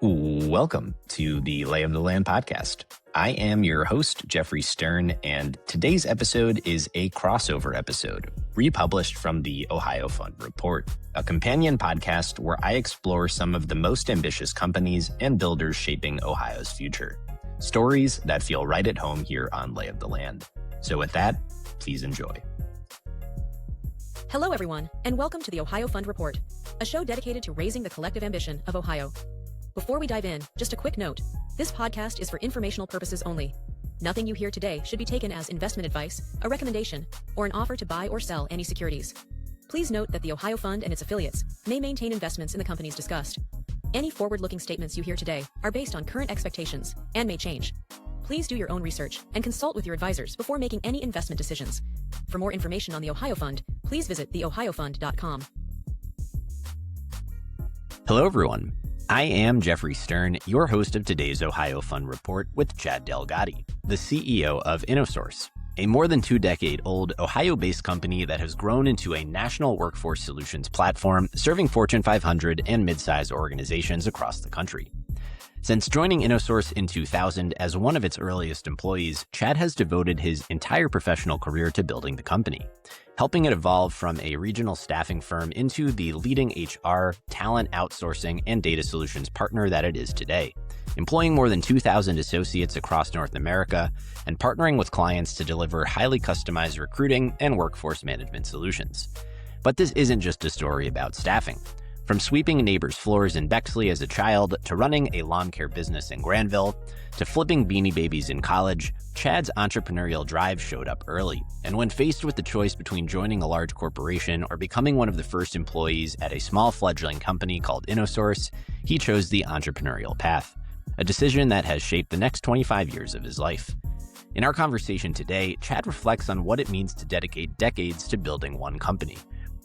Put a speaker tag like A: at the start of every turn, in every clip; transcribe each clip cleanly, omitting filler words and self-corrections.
A: Welcome to the Lay of the Land podcast. I am your host, Jeffrey Stern, and today's episode is a crossover episode, republished from the Ohio Fund Report, a companion podcast where I explore some of the most ambitious companies and builders shaping Ohio's future. Stories that feel right at home here on Lay of the Land. So with that, please enjoy.
B: Hello, everyone, and welcome to the Ohio Fund Report, a show dedicated to raising the collective ambition of Ohio. Before we dive in, just a quick note. This podcast is for informational purposes only. Nothing you hear today should be taken as investment advice, a recommendation, or an offer to buy or sell any securities. Please note that the Ohio Fund and its affiliates may maintain investments in the companies discussed. Any forward-looking statements you hear today are based on current expectations and may change. Please do your own research and consult with your advisors before making any investment decisions. For more information on the Ohio Fund, please visit theohiofund.com.
A: Hello, everyone. I am Jeffrey Stern, your host of today's Ohio Fund Report with Chad Delligatti, the CEO of InnoSource, a more than 2-decade-old Ohio-based company that has grown into a national workforce solutions platform serving Fortune 500 and midsized organizations across the country. Since joining InnoSource in 2000 as one of its earliest employees, Chad has devoted his entire professional career to building the company, helping it evolve from a regional staffing firm into the leading HR, talent outsourcing, and data solutions partner that it is today, employing more than 2,000 associates across North America and partnering with clients to deliver highly customized recruiting and workforce management solutions. But this isn't just a story about staffing. From sweeping neighbors' floors in Bexley as a child to running a lawn care business in Granville to flipping Beanie Babies in college, Chad's entrepreneurial drive showed up early. And when faced with the choice between joining a large corporation or becoming one of the first employees at a small fledgling company called InnoSource, he chose the entrepreneurial path, a decision that has shaped the next 25 years of his life. In our conversation today, Chad reflects on what it means to dedicate decades to building one company,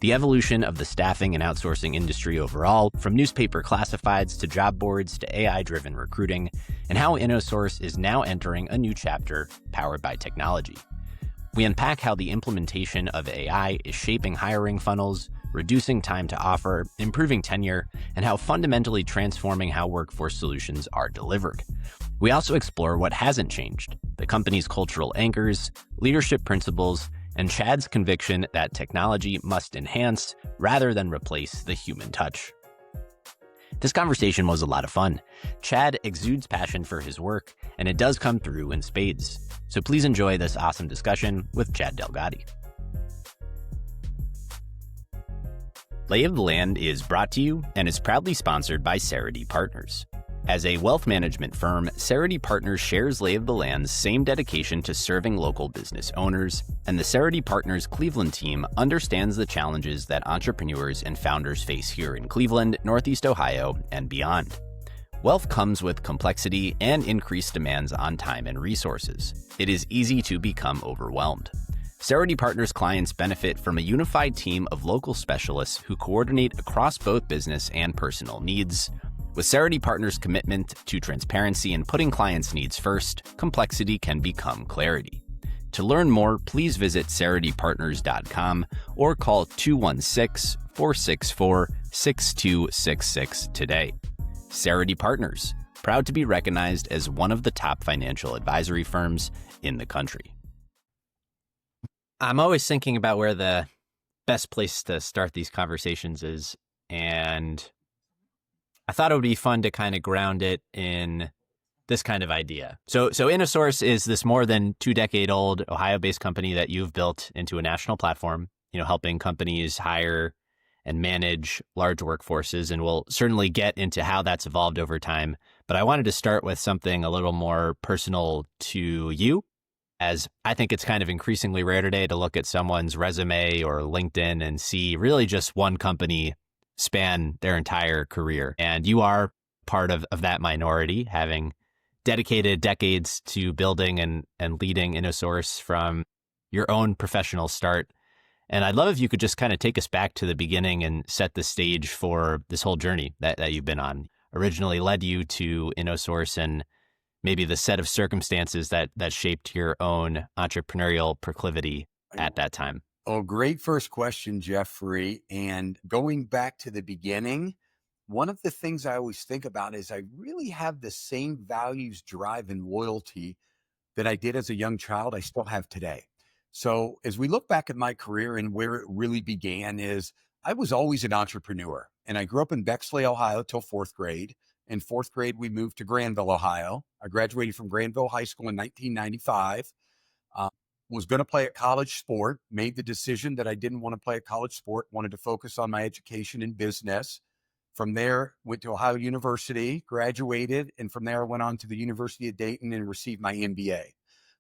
A: the evolution of the staffing and outsourcing industry overall, from newspaper classifieds to job boards to AI-driven recruiting, and how InnoSource is now entering a new chapter powered by technology. We unpack how the implementation of AI is shaping hiring funnels, reducing time to offer, improving tenure, and how fundamentally transforming how workforce solutions are delivered. We also explore what hasn't changed, the company's cultural anchors, leadership principles, and Chad's conviction that technology must enhance rather than replace the human touch. This conversation was a lot of fun. Chad exudes passion for his work, and it does come through in spades. So please enjoy this awesome discussion with Chad Delligatti. Lay of the Land is brought to you and is proudly sponsored by Cerity Partners. As a wealth management firm, Cerity Partners shares Lay of the Land's same dedication to serving local business owners, and the Cerity Partners Cleveland team understands the challenges that entrepreneurs and founders face here in Cleveland, Northeast Ohio, and beyond. Wealth comes with complexity and increased demands on time and resources. It is easy to become overwhelmed. Cerity Partners clients benefit from a unified team of local specialists who coordinate across both business and personal needs. With Cerity Partners' commitment to transparency and putting clients' needs first, complexity can become clarity. To learn more, please visit CerityPartners.com or call 216-464-6266 today. Cerity Partners, proud to be recognized as one of the top financial advisory firms in the country. I'm always thinking about where the best place to start these conversations is, and I thought it would be fun to kind of ground it in this kind of idea. So InnoSource is this more than 2-decade-old Ohio-based company that you've built into a national platform, helping companies hire and manage large workforces. And we'll certainly get into how that's evolved over time. But I wanted to start with something a little more personal to you, as I think it's kind of increasingly rare today to look at someone's resume or LinkedIn and see really just one company span their entire career. And you are part of that minority, having dedicated decades to building and leading InnoSource from your own professional start. And I'd love if you could just kind of take us back to the beginning and set the stage for this whole journey that you've been on. Originally led you to InnoSource and maybe the set of circumstances that shaped your own entrepreneurial proclivity at that time.
C: Oh, great first question, Jeffrey. And going back to the beginning, one of the things I always think about is I really have the same values, drive, and loyalty that I did as a young child, I still have today. So as we look back at my career and where it really began is I was always an entrepreneur, and I grew up in Bexley, Ohio till fourth grade. In fourth grade, we moved to Granville, Ohio. I graduated from Granville High School in 1995. Uh, was going to play a college sport, made the decision that I didn't want to play a college sport, wanted to focus on my education and business. From there, went to Ohio University, graduated, and from there I went on to the University of Dayton and received my MBA.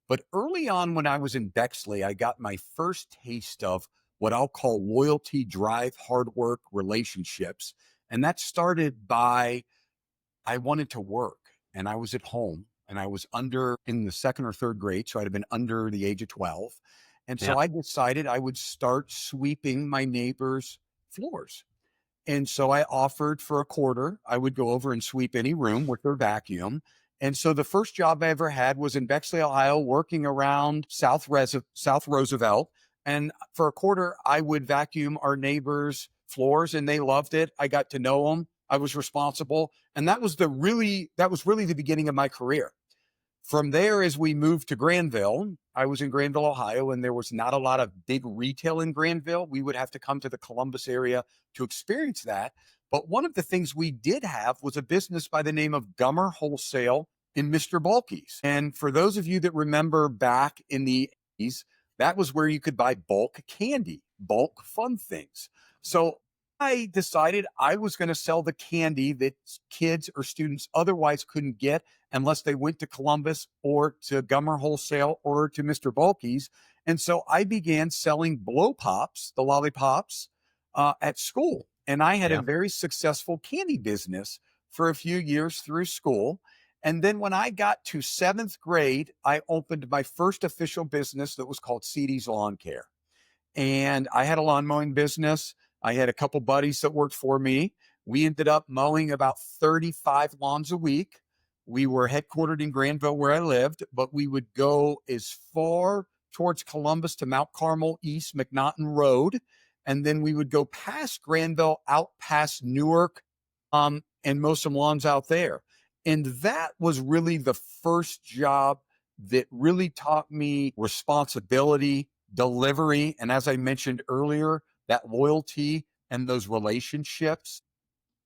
C: But early on when I was in Bexley, I got my first taste of what I'll call loyalty, drive, hard work, relationships. And that started by I wanted to work, and I was at home, and I was under in the second or third grade. So I'd have been under the age of 12. And
A: Yeah.
C: so I decided I would start sweeping my neighbors' floors. And so I offered for a quarter, I would go over and sweep any room with their vacuum. And so the first job I ever had was in Bexley, Ohio, working around South Roosevelt. And for a quarter, I would vacuum our neighbors' floors, and they loved it. I got to know them. I was responsible. And that was really the beginning of my career. From there, as we moved to Granville, I was in Granville, Ohio, and there was not a lot of big retail in Granville. We would have to come to the Columbus area to experience that. But one of the things we did have was a business by the name of Gummer Wholesale in Mr. Bulky's. And for those of you that remember back in the 80s, that was where you could buy bulk candy, bulk fun things. So I decided I was going to sell the candy that kids or students otherwise couldn't get unless they went to Columbus or to Gummer Wholesale or to Mr. Bulky's. And so I began selling blow pops, the lollipops, at school. And I had a
A: Yeah.
C: very successful candy business for a few years through school. And then when I got to seventh grade, I opened my first official business that was called CD's Lawn Care. And I had a lawn mowing business. I had a couple buddies that worked for me. We ended up mowing about 35 lawns a week. We were headquartered in Granville where I lived, but we would go as far towards Columbus to Mount Carmel East McNaughton Road. And then we would go past Granville, out past Newark, and mow some lawns out there. And that was really the first job that really taught me responsibility, delivery, and as I mentioned earlier, that loyalty and those relationships.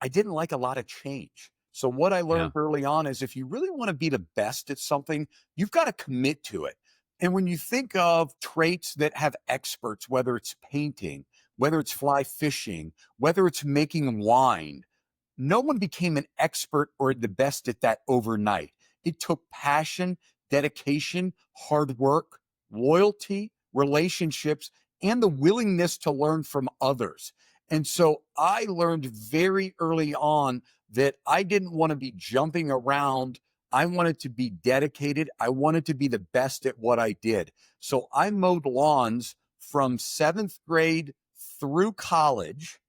C: I didn't like a lot of change. So what I
A: Yeah.
C: learned early on is if you really want to be the best at something, you've got to commit to it. And when you think of traits that have experts, whether it's painting, whether it's fly fishing, whether it's making wine, no one became an expert or the best at that overnight. It took passion, dedication, hard work, loyalty, relationships, and the willingness to learn from others. And so I learned very early on that I didn't want to be jumping around. I wanted to be dedicated. I wanted to be the best at what I did. So I mowed lawns from seventh grade through college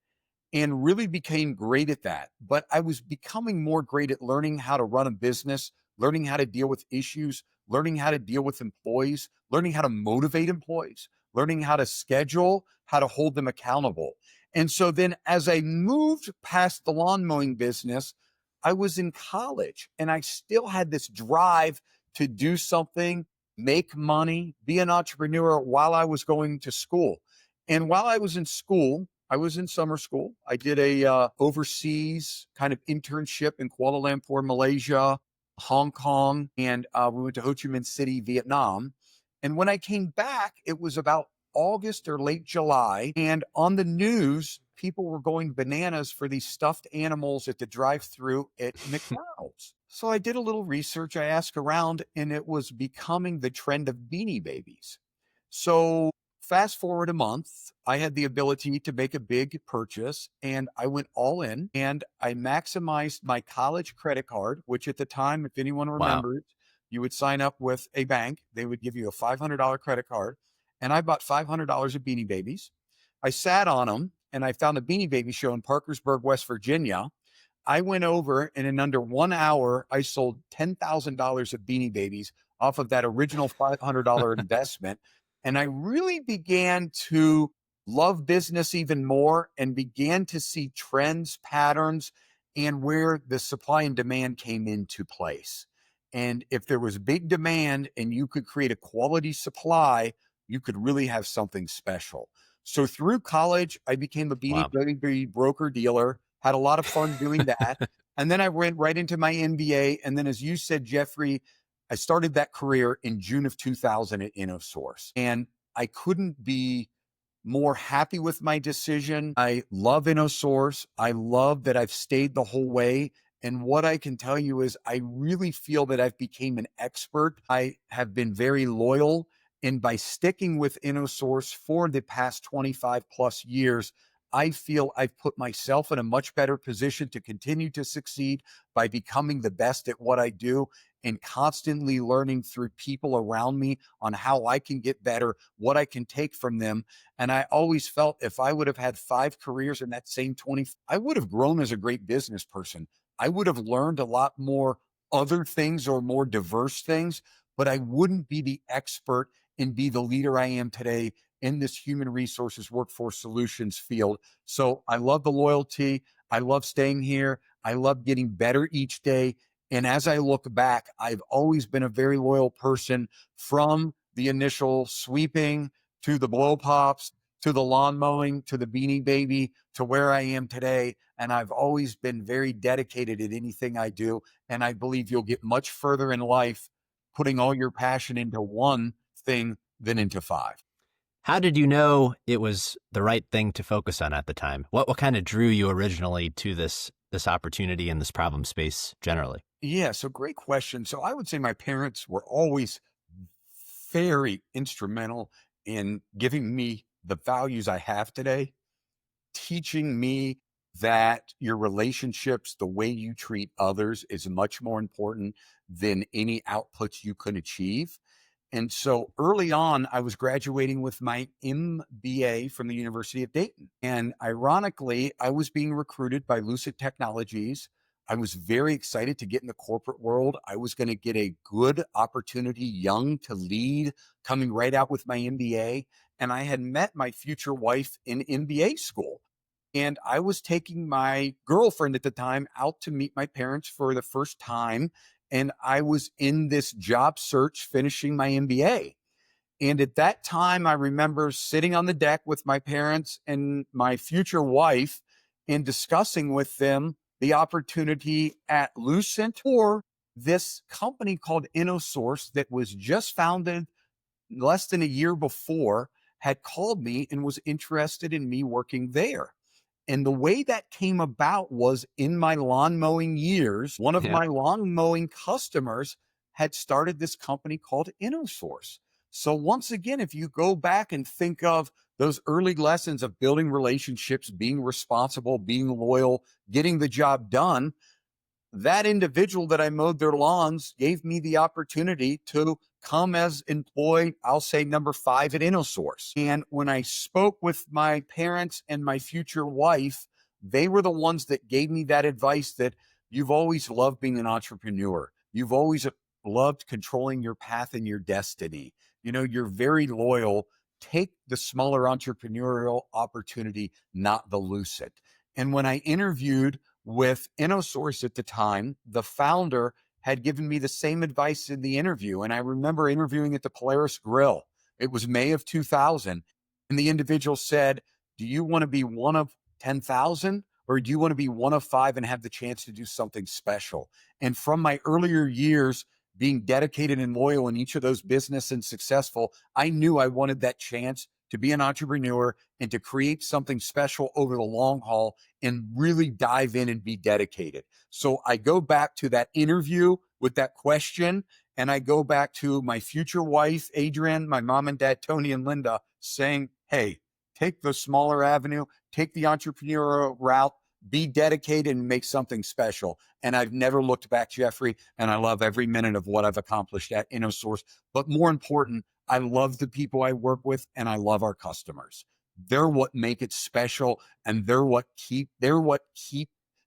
C: and really became great at that. But I was becoming more great at learning how to run a business, learning how to deal with issues, learning how to deal with employees, learning how to motivate employees, learning how to schedule, how to hold them accountable. And so then as I moved past the lawn mowing business, I was in college and I still had this drive to do something, make money, be an entrepreneur while I was going to school. And while I was in school, I was in summer school. I did a overseas kind of internship in Kuala Lumpur, Malaysia, Hong Kong, and we went to Ho Chi Minh City, Vietnam. And when I came back, it was about August or late July. And on the news, people were going bananas for these stuffed animals at the drive-through at McDonald's. So I did a little research. I asked around, and it was becoming the trend of Beanie Babies. So fast forward a month, I had the ability to make a big purchase and I went all in and I maximized my college credit card, which at the time, if anyone
A: Wow.
C: remembers, you would sign up with a bank. They would give you a $500 credit card. And I bought $500 of Beanie Babies. I sat on them and I found a Beanie Baby show in Parkersburg, West Virginia. I went over and in under 1 hour, I sold $10,000 of Beanie Babies off of that original $500 investment. And I really began to love business even more and began to see trends, patterns, and where the supply and demand came into place. And if there was big demand and you could create a quality supply, you could really have something special. So through college, I became a Beanie
A: Wow.
C: Baby broker dealer, had a lot of fun doing that. And then I went right into my MBA. And then, as you said, Jeffrey, I started that career in June of 2000 at InnoSource. And I couldn't be more happy with my decision. I love InnoSource. I love that I've stayed the whole way. And what I can tell you is I really feel that I've become an expert. I have been very loyal. And by sticking with InnoSource for the past 25 plus years, I feel I've put myself in a much better position to continue to succeed by becoming the best at what I do and constantly learning through people around me on how I can get better, what I can take from them. And I always felt if I would have had 5 careers in that same 20, I would have grown as a great business person. I would have learned a lot more other things or more diverse things, but I wouldn't be the expert and be the leader I am today in this human resources workforce solutions field. So I love the loyalty. I love staying here. I love getting better each day. And as I look back, I've always been a very loyal person, from the initial sweeping to the blow pops, to the lawn mowing, to the Beanie Baby, to where I am today. And I've always been very dedicated at anything I do. And I believe you'll get much further in life putting all your passion into one thing than into 5.
A: How did you know it was the right thing to focus on at the time? What kind of drew you originally to this opportunity and this problem space generally?
C: Yeah, so great question. So I would say my parents were always very instrumental in giving me the values I have today, teaching me that your relationships, the way you treat others, is much more important than any outputs you can achieve. And so early on, I was graduating with my MBA from the University of Dayton. And ironically, I was being recruited by Lucid Technologies. I was very excited to get in the corporate world. I was going to get a good opportunity, young to lead, coming right out with my MBA. And I had met my future wife in MBA school. And I was taking my girlfriend at the time out to meet my parents for the first time. And I was in this job search, finishing my MBA. And at that time, I remember sitting on the deck with my parents and my future wife and discussing with them the opportunity at Lucent or this company called InnoSource that was just founded less than a year before, had called me and was interested in me working there. And the way that came about was in my lawn mowing years, one of my lawn mowing customers had started this company called InnoSource. So once again, if you go back and think of those early lessons of building relationships, being responsible, being loyal, getting the job done, that individual that I mowed their lawns gave me the opportunity to come as employee, I'll say number 5 at InnoSource. And when I spoke with my parents and my future wife, they were the ones that gave me that advice that you've always loved being an entrepreneur. You've always loved controlling your path and your destiny. You know, you're very loyal. Take the smaller entrepreneurial opportunity, not the Lucid. And when I interviewed with InnoSource at the time, the founder had given me the same advice in the interview. And I remember interviewing at the Polaris Grill. It was May of 2000. And the individual said, do you want to be one of 10,000 or do you want to be one of 5 and have the chance to do something special? And from my earlier years being dedicated and loyal in each of those business and successful, I knew I wanted that chance to be an entrepreneur and to create something special over the long haul and really dive in and be dedicated. So I go back to that interview with that question, and I go back to my future wife, Adrienne, my mom and dad, Tony and Linda, saying, hey, take the smaller avenue, take the entrepreneurial route, be dedicated and make something special. And I've never looked back, Jeffrey, and I love every minute of what I've accomplished at InnoSource. But more important, I love the people I work with and I love our customers. They're what make it special, and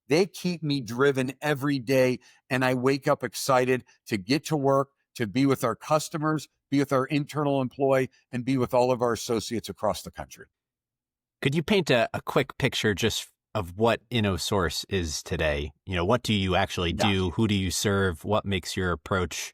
C: they keep me driven every day. And I wake up excited to get to work, to be with our customers, be with our internal employee, and be with all of our associates across the country.
A: Could you paint a quick picture just of what InnoSource is today. What do you actually do? Who do you serve? What makes your approach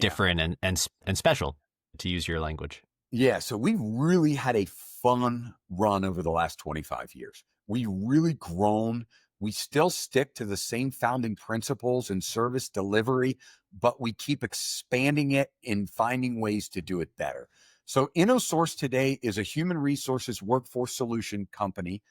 A: different and special, to use your language?
C: Yeah. So we've really had a fun run over the last 25 years. We really grown. We still stick to the same founding principles in service delivery, but we keep expanding it and finding ways to do it better. So InnoSource today is a human resources workforce solution company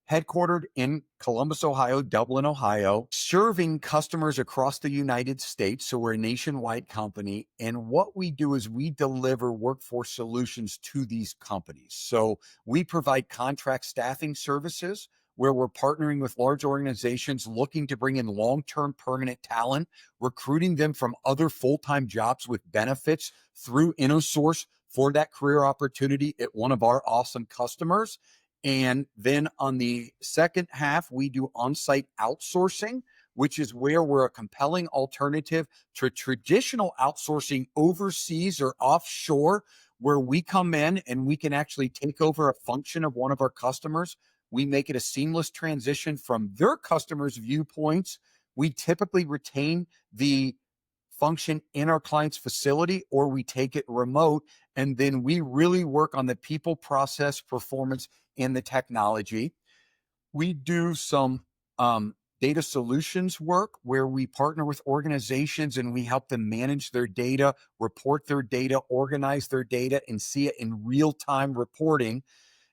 C: headquartered in Columbus, Ohio, Dublin, Ohio, serving customers across the United States. So we're a nationwide company. And what we do is we deliver workforce solutions to these companies. So we provide contract staffing services where we're partnering with large organizations looking to bring in long-term permanent talent, recruiting them from other full-time jobs with benefits through InnoSource for that career opportunity at one of our awesome customers. And then on the second half, we do on-site outsourcing, which is where we're a compelling alternative to traditional outsourcing overseas or offshore, where we come in and we can actually take over a function of one of our customers. We make it a seamless transition from their customers' viewpoints. We typically retain the function in our client's facility, or we take it remote. And then we really work on the people, process, performance, and the technology. We do some data solutions work where we partner with organizations and we help them manage their data, report their data, organize their data, and see it in real-time reporting.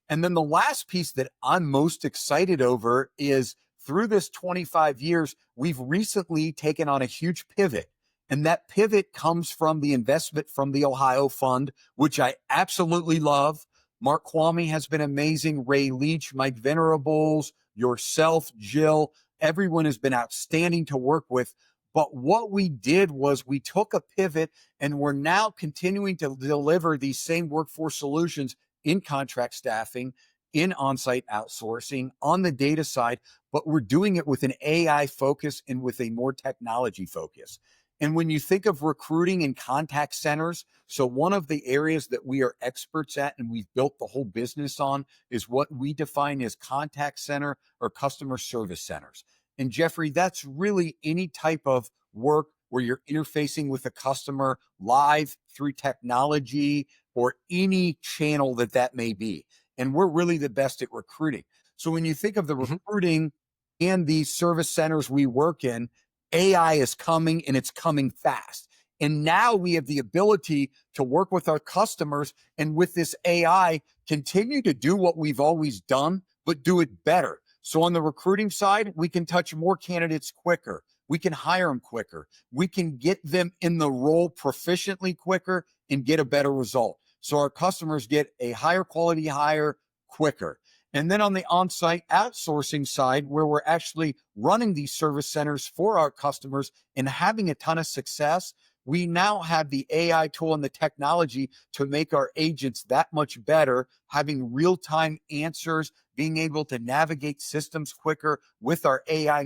C: And then the last piece that I'm most excited over is through this 25 years, we've recently taken on a huge pivot. And that pivot comes from the investment from the Ohio Fund, which I absolutely love. Mark Kwame has been amazing. Ray Leach, Mike Venerables, yourself, Jill, everyone has been outstanding to work with. But what we did was we took a pivot and we're now continuing to deliver these same workforce solutions in contract staffing, in on-site outsourcing, on the data side, but we're doing it with an AI focus and with a more technology focus. And when you think of recruiting and contact centers, so one of the areas that we are experts at and we've built the whole business on is what we define as contact center or customer service centers. And Jeffrey, that's really any type of work where you're interfacing with a customer live through technology or any channel that may be. And we're really the best at recruiting. So when you think of the recruiting and these service centers we work in, AI is coming and it's coming fast. And now we have the ability to work with our customers and with this AI, continue to do what we've always done, but do it better. So on the recruiting side, we can touch more candidates quicker. We can hire them quicker. We can get them in the role proficiently quicker and get a better result. So our customers get a higher quality hire quicker. And then on the on-site outsourcing side, where we're actually running these service centers for our customers and having a ton of success, we now have the AI tool and the technology to make our agents that much better, having real-time answers, being able to navigate systems quicker with our AI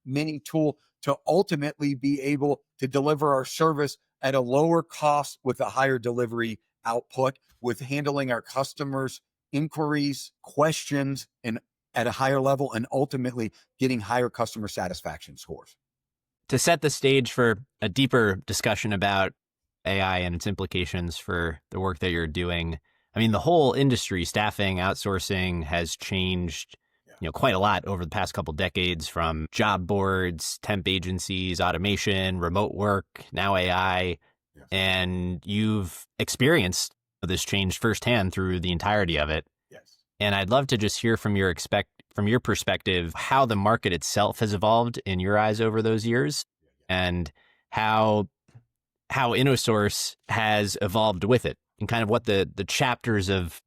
C: mini tool to ultimately be able to deliver our service at a lower cost with a higher delivery output, with handling our customers' inquiries, questions, and at a higher level, and ultimately getting higher customer satisfaction scores.
A: To set the stage for a deeper discussion about AI and its implications for the work that you're doing, I mean, the whole industry, staffing, outsourcing, has changed, quite a lot over the past couple decades, from job boards, temp agencies, automation, remote work, now AI, and you've experienced this change firsthand through the entirety of it.
C: Yes.
A: And I'd love to just hear from your perspective how the market itself has evolved in your eyes over those years, and how InnoSource has evolved with it, and kind of what the chapters of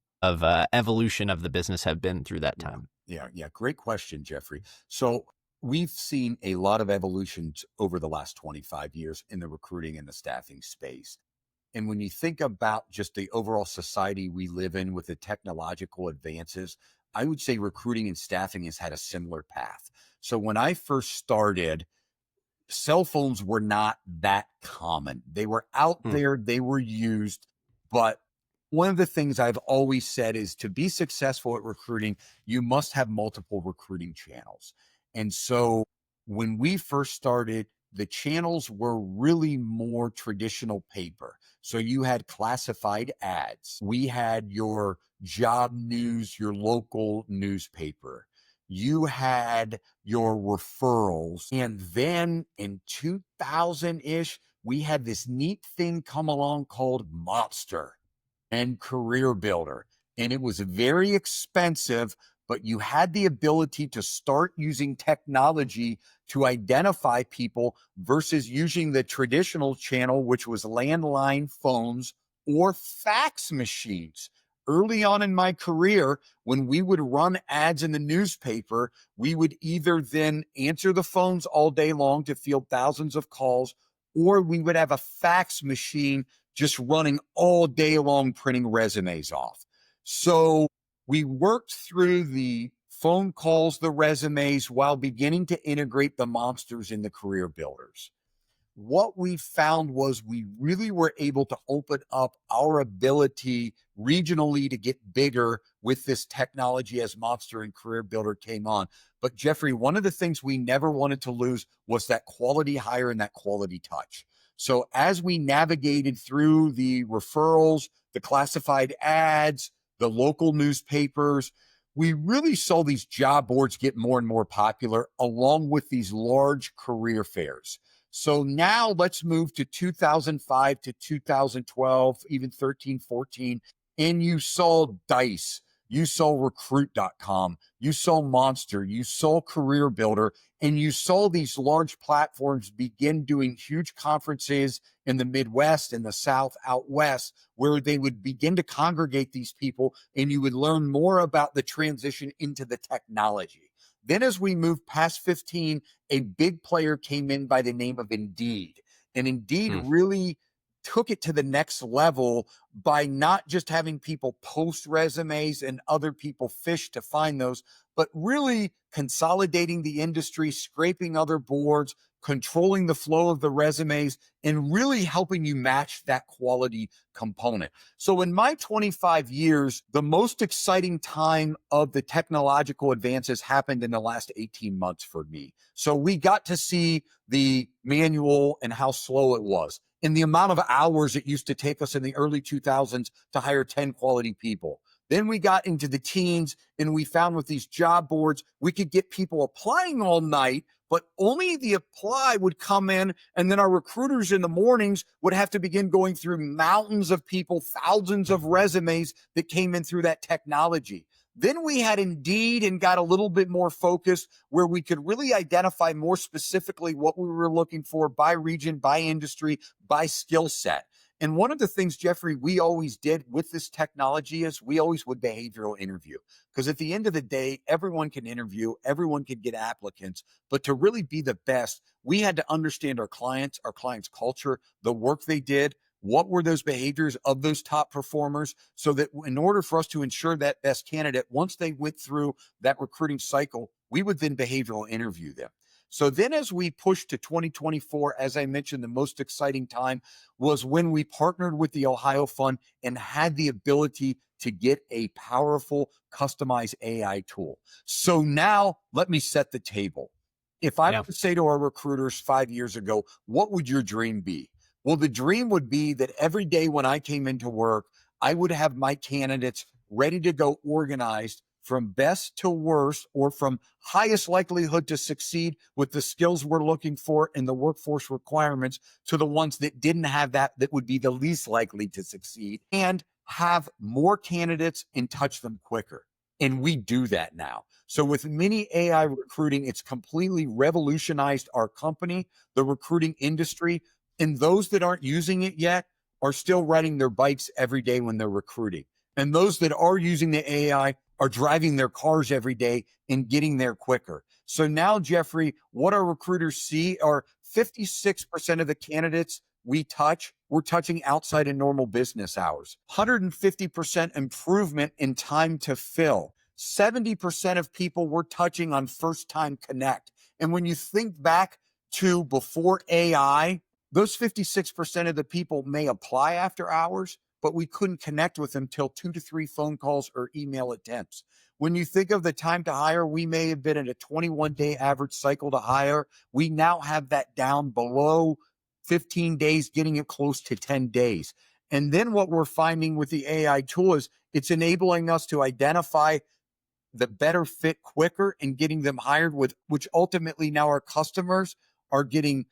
A: evolution of the business have been through that time.
C: Yeah. Great question, Jeffrey. So we've seen a lot of evolutions over the last 25 years in the recruiting and the staffing space. And when you think about just the overall society we live in with the technological advances, I would say recruiting and staffing has had a similar path. So when I first started, cell phones were not that common. They were out there, they were used, but One of the things I've always said is to be successful at recruiting, you must have multiple recruiting channels. And so when we first started, the channels were really more traditional paper. So you had classified ads. We had your job news, your local newspaper. You had your referrals. And then in 2000-ish, we had this neat thing come along called Monster and Career Builder. And it was very expensive, but you had the ability to start using technology to identify people versus using the traditional channel, which was landline phones or fax machines. Early on in my career, when we would run ads in the newspaper, we would either then answer the phones all day long to field thousands of calls, or we would have a fax machine just running all day long, printing resumes off. So we worked through the phone calls, the resumes, while beginning to integrate the monsters in the career builders. What we found was we really were able to open up our ability regionally to get bigger with this technology as Monster and Career Builder came on. But Jeffrey, one of the things we never wanted to lose was that quality hire and that quality touch. So as we navigated through the referrals, the classified ads, the local newspapers, we really saw these job boards get more and more popular along with these large career fairs. So now let's move to 2005 to 2012, even 13, 14. And you saw Dice, you saw recruit.com, you saw Monster, you saw Career Builder, and you saw these large platforms begin doing huge conferences in the Midwest and the South out West, where they would begin to congregate these people and you would learn more about the transition into the technology. Then as we moved past 15, a big player came in by the name of Indeed. And Indeed really took it to the next level by not just having people post resumes and other people fish to find those, but really consolidating the industry, scraping other boards, controlling the flow of the resumes, and really helping you match that quality component. So in my 25 years, the most exciting time of the technological advances happened in the last 18 months for me. So we got to see the manual and how slow it was, and the amount of hours it used to take us in the early 2000s to hire 10 quality people. Then we got into the teens and we found with these job boards, we could get people applying all night, but only the apply would come in. And then our recruiters in the mornings would have to begin going through mountains of people, thousands of resumes that came in through that technology. Then we had Indeed and got a little bit more focused where we could really identify more specifically what we were looking for by region, by industry, by skill set. And one of the things, Jeffrey, we always did with this technology is we always would behavioral interview. Because at the end of the day, everyone can interview, everyone can get applicants. But to really be the best, we had to understand our clients' culture, the work they did, what were those behaviors of those top performers, so that in order for us to ensure that best candidate, once they went through that recruiting cycle, we would then behavioral interview them. So then as we pushed to 2024, as I mentioned, the most exciting time was when we partnered with the Ohio Fund and had the ability to get a powerful customized AI tool. So now let me set the table. If I were to say to our recruiters 5 years ago, what would your dream be? Well, the dream would be that every day when I came into work, I would have my candidates ready to go, organized from best to worst, or from highest likelihood to succeed with the skills we're looking for in the workforce requirements, to the ones that didn't have that would be the least likely to succeed, and have more candidates and touch them quicker. And we do that now. So with mini AI recruiting, it's completely revolutionized our company, the recruiting industry. And those that aren't using it yet are still riding their bikes every day when they're recruiting. And those that are using the AI are driving their cars every day and getting there quicker. So now, Jeffrey, what our recruiters see are 56% of the candidates we touch, we're touching outside of normal business hours. 150% improvement in time to fill. 70% of people we're touching on first time connect. And when you think back to before AI, those 56% of the people may apply after hours, but we couldn't connect with them till 2 to 3 phone calls or email attempts. When you think of the time to hire, we may have been at a 21-day average cycle to hire. We now have that down below 15 days, getting it close to 10 days. And then what we're finding with the AI tool is it's enabling us to identify the better fit quicker and getting them hired, with which ultimately now our customers are getting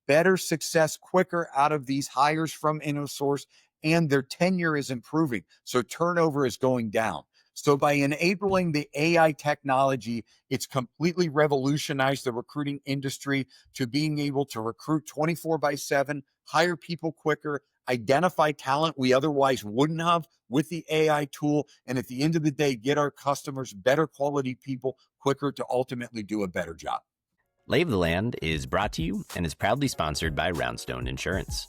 C: better success quicker out of these hires from InnoSource, and their tenure is improving. So turnover is going down. So by enabling the AI technology, it's completely revolutionized the recruiting industry to being able to recruit 24/7, hire people quicker, identify talent we otherwise wouldn't have with the AI tool, and at the end of the day, get our customers better quality people quicker to ultimately do a better job.
A: Lay of the Land is brought to you and is proudly sponsored by Roundstone Insurance.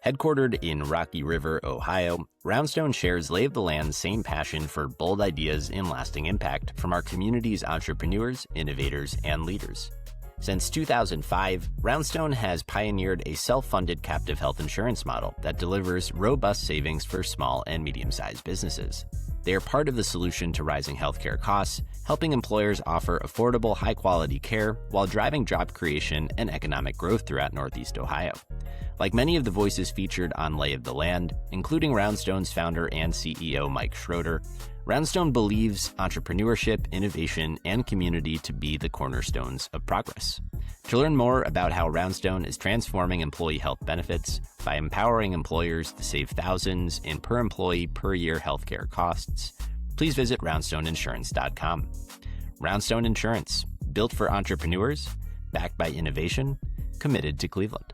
A: Headquartered in Rocky River, Ohio, Roundstone shares Lay of the Land's same passion for bold ideas and lasting impact from our community's entrepreneurs, innovators, and leaders. Since 2005, Roundstone has pioneered a self-funded captive health insurance model that delivers robust savings for small and medium-sized businesses. They are part of the solution to rising healthcare costs, helping employers offer affordable, high-quality care while driving job creation and economic growth throughout Northeast Ohio. Like many of the voices featured on Lay of the Land, including Roundstone's founder and CEO Mike Schroeder, Roundstone believes entrepreneurship, innovation, and community to be the cornerstones of progress. To learn more about how Roundstone is transforming employee health benefits by empowering employers to save thousands in per employee per year healthcare costs, please visit roundstoneinsurance.com. Roundstone Insurance, built for entrepreneurs, backed by innovation, committed to Cleveland.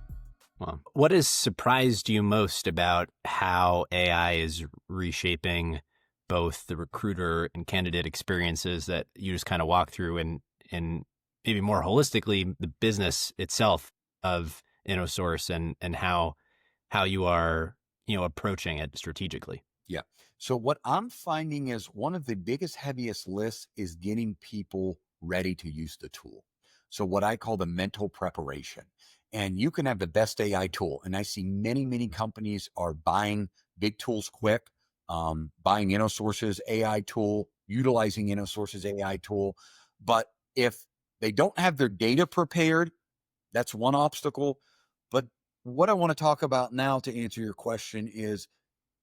A: Well, what has surprised you most about how AI is reshaping both the recruiter and candidate experiences that you just kind of walk through, and maybe more holistically, the business itself of InnoSource and how you are, approaching it strategically?
C: Yeah. So what I'm finding is one of the biggest, heaviest lists is getting people ready to use the tool. So what I call the mental preparation. And you can have the best AI tool. And I see many, many companies are buying big tools quick, buying InnoSource's AI tool, utilizing InnoSource's AI tool. But if they don't have their data prepared, that's one obstacle. But what I want to talk about now to answer your question is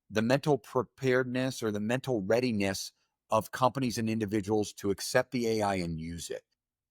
C: the mental preparedness or the mental readiness of companies and individuals to accept the AI and use it.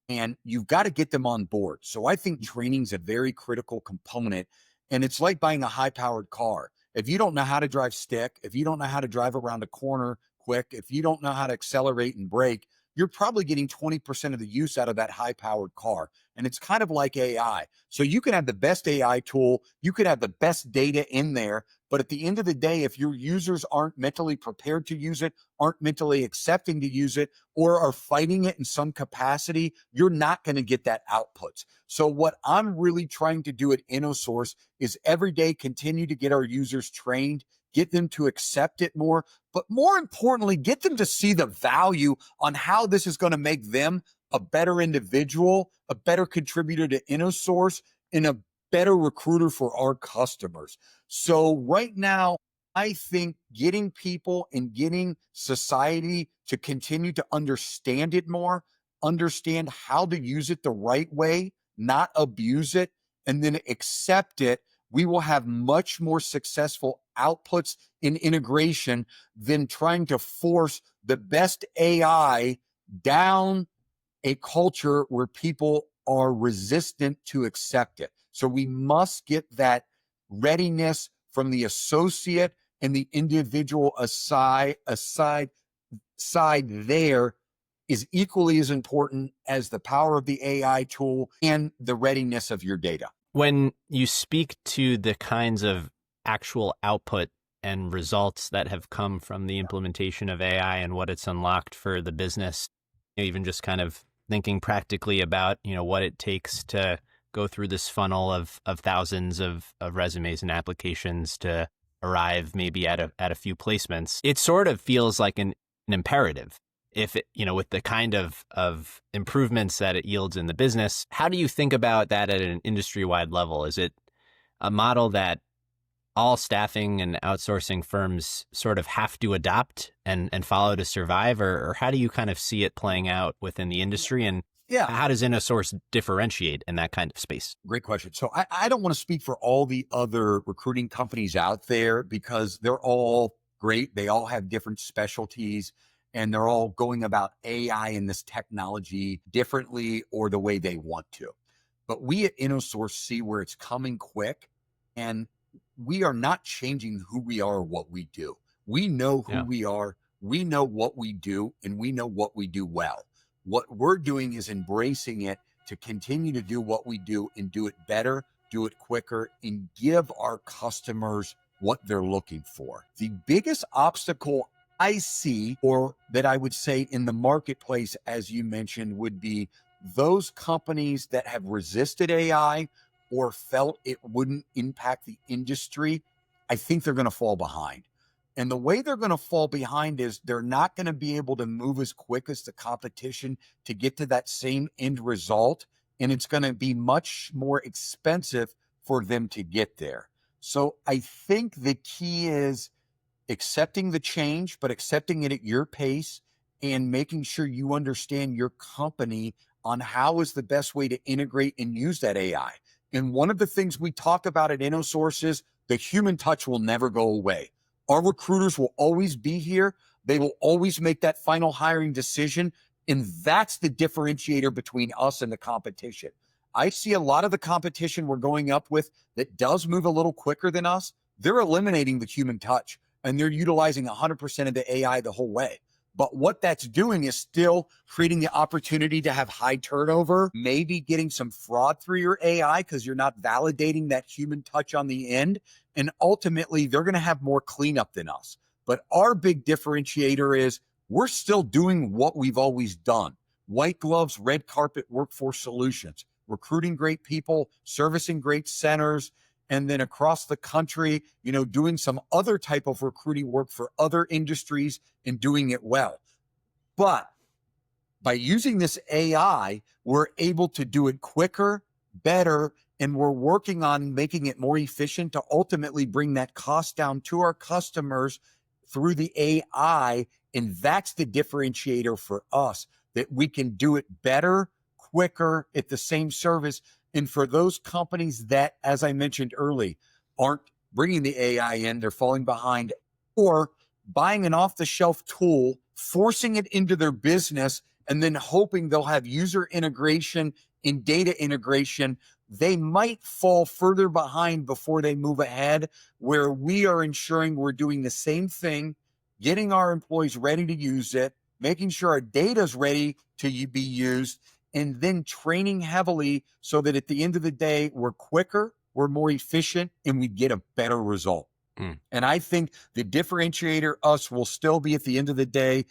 C: And you've got to get them on board. So I think training is a very critical component. And it's like buying a high-powered car. If you don't know how to drive stick, if you don't know how to drive around a corner quick, if you don't know how to accelerate and brake, you're probably getting 20% of the use out of that high-powered car. And it's kind of like AI. So you can have the best AI tool, you could have the best data in there, but at the end of the day, if your users aren't mentally prepared to use it, aren't mentally accepting to use it, or are fighting it in some capacity, you're not going to get that output. So what I'm really trying to do at InnoSource is every day continue to get our users trained, get them to accept it more, but more importantly, get them to see the value on how this is going to make them a better individual, a better contributor to InnoSource, and a better recruiter for our customers. So right now, I think getting people and getting society to continue to understand it more, understand how to use it the right way, not abuse it, and then accept it, we will have much more successful outputs in integration than trying to force the best AI down a culture where people are resistant to accept it. So we must get that readiness from the associate and the individual side there is equally as important as the power of the AI tool and the readiness of your data.
A: When you speak to the kinds of actual output and results that have come from the implementation of AI and what it's unlocked for the business, even just kind of thinking practically about, what it takes to go through this funnel of thousands of resumes and applications to arrive maybe at a few placements, it sort of feels like an imperative. If it, with the kind of improvements that it yields in the business, how do you think about that at an industry-wide level? Is it a model that all staffing and outsourcing firms sort of have to adopt and follow to survive? Or how do you kind of see it playing out within the industry? And
C: Yeah.
A: how does InnoSource differentiate in that kind of space?
C: Great question. So I don't want to speak for all the other recruiting companies out there because they're all great. They all have different specialties and they're all going about AI and this technology differently or the way they want to. But we at InnoSource see where it's coming quick and we are not changing who we are or what we do. We know who we are, we know what we do, and we know what we do well. What we're doing is embracing it to continue to do what we do and do it better, do it quicker, and give our customers what they're looking for. The biggest obstacle I see, or that I would say in the marketplace, as you mentioned, would be those companies that have resisted AI or felt it wouldn't impact the industry. I think they're going to fall behind. And the way they're going to fall behind is they're not going to be able to move as quick as the competition to get to that same end result. And it's going to be much more expensive for them to get there. So I think the key is accepting the change, but accepting it at your pace and making sure you understand your company on how is the best way to integrate and use that AI. And one of the things we talk about at InnoSource is the human touch will never go away. Our recruiters will always be here. They will always make that final hiring decision. And that's the differentiator between us and the competition. I see a lot of the competition we're going up with that does move a little quicker than us. They're eliminating the human touch and they're utilizing 100% of the AI the whole way. But what that's doing is still creating the opportunity to have high turnover, maybe getting some fraud through your AI because you're not validating that human touch on the end. And ultimately, they're going to have more cleanup than us. But our big differentiator is we're still doing what we've always done. White gloves, red carpet workforce solutions, recruiting great people, servicing great centers, and then across the country, doing some other type of recruiting work for other industries and doing it well. But by using this AI, we're able to do it quicker, better, and we're working on making it more efficient to ultimately bring that cost down to our customers through the AI. And that's the differentiator for us, that we can do it better, quicker at the same service. And for those companies that, as I mentioned early, aren't bringing the AI in, they're falling behind, or buying an off-the-shelf tool, forcing it into their business, and then hoping they'll have user integration and data integration, they might fall further behind before they move ahead, where we are ensuring we're doing the same thing, getting our employees ready to use it, making sure our data is ready to be used, and then training heavily so that at the end of the day, we're quicker, we're more efficient, and we get a better result. And I think the differentiator us will still be at the end of the day,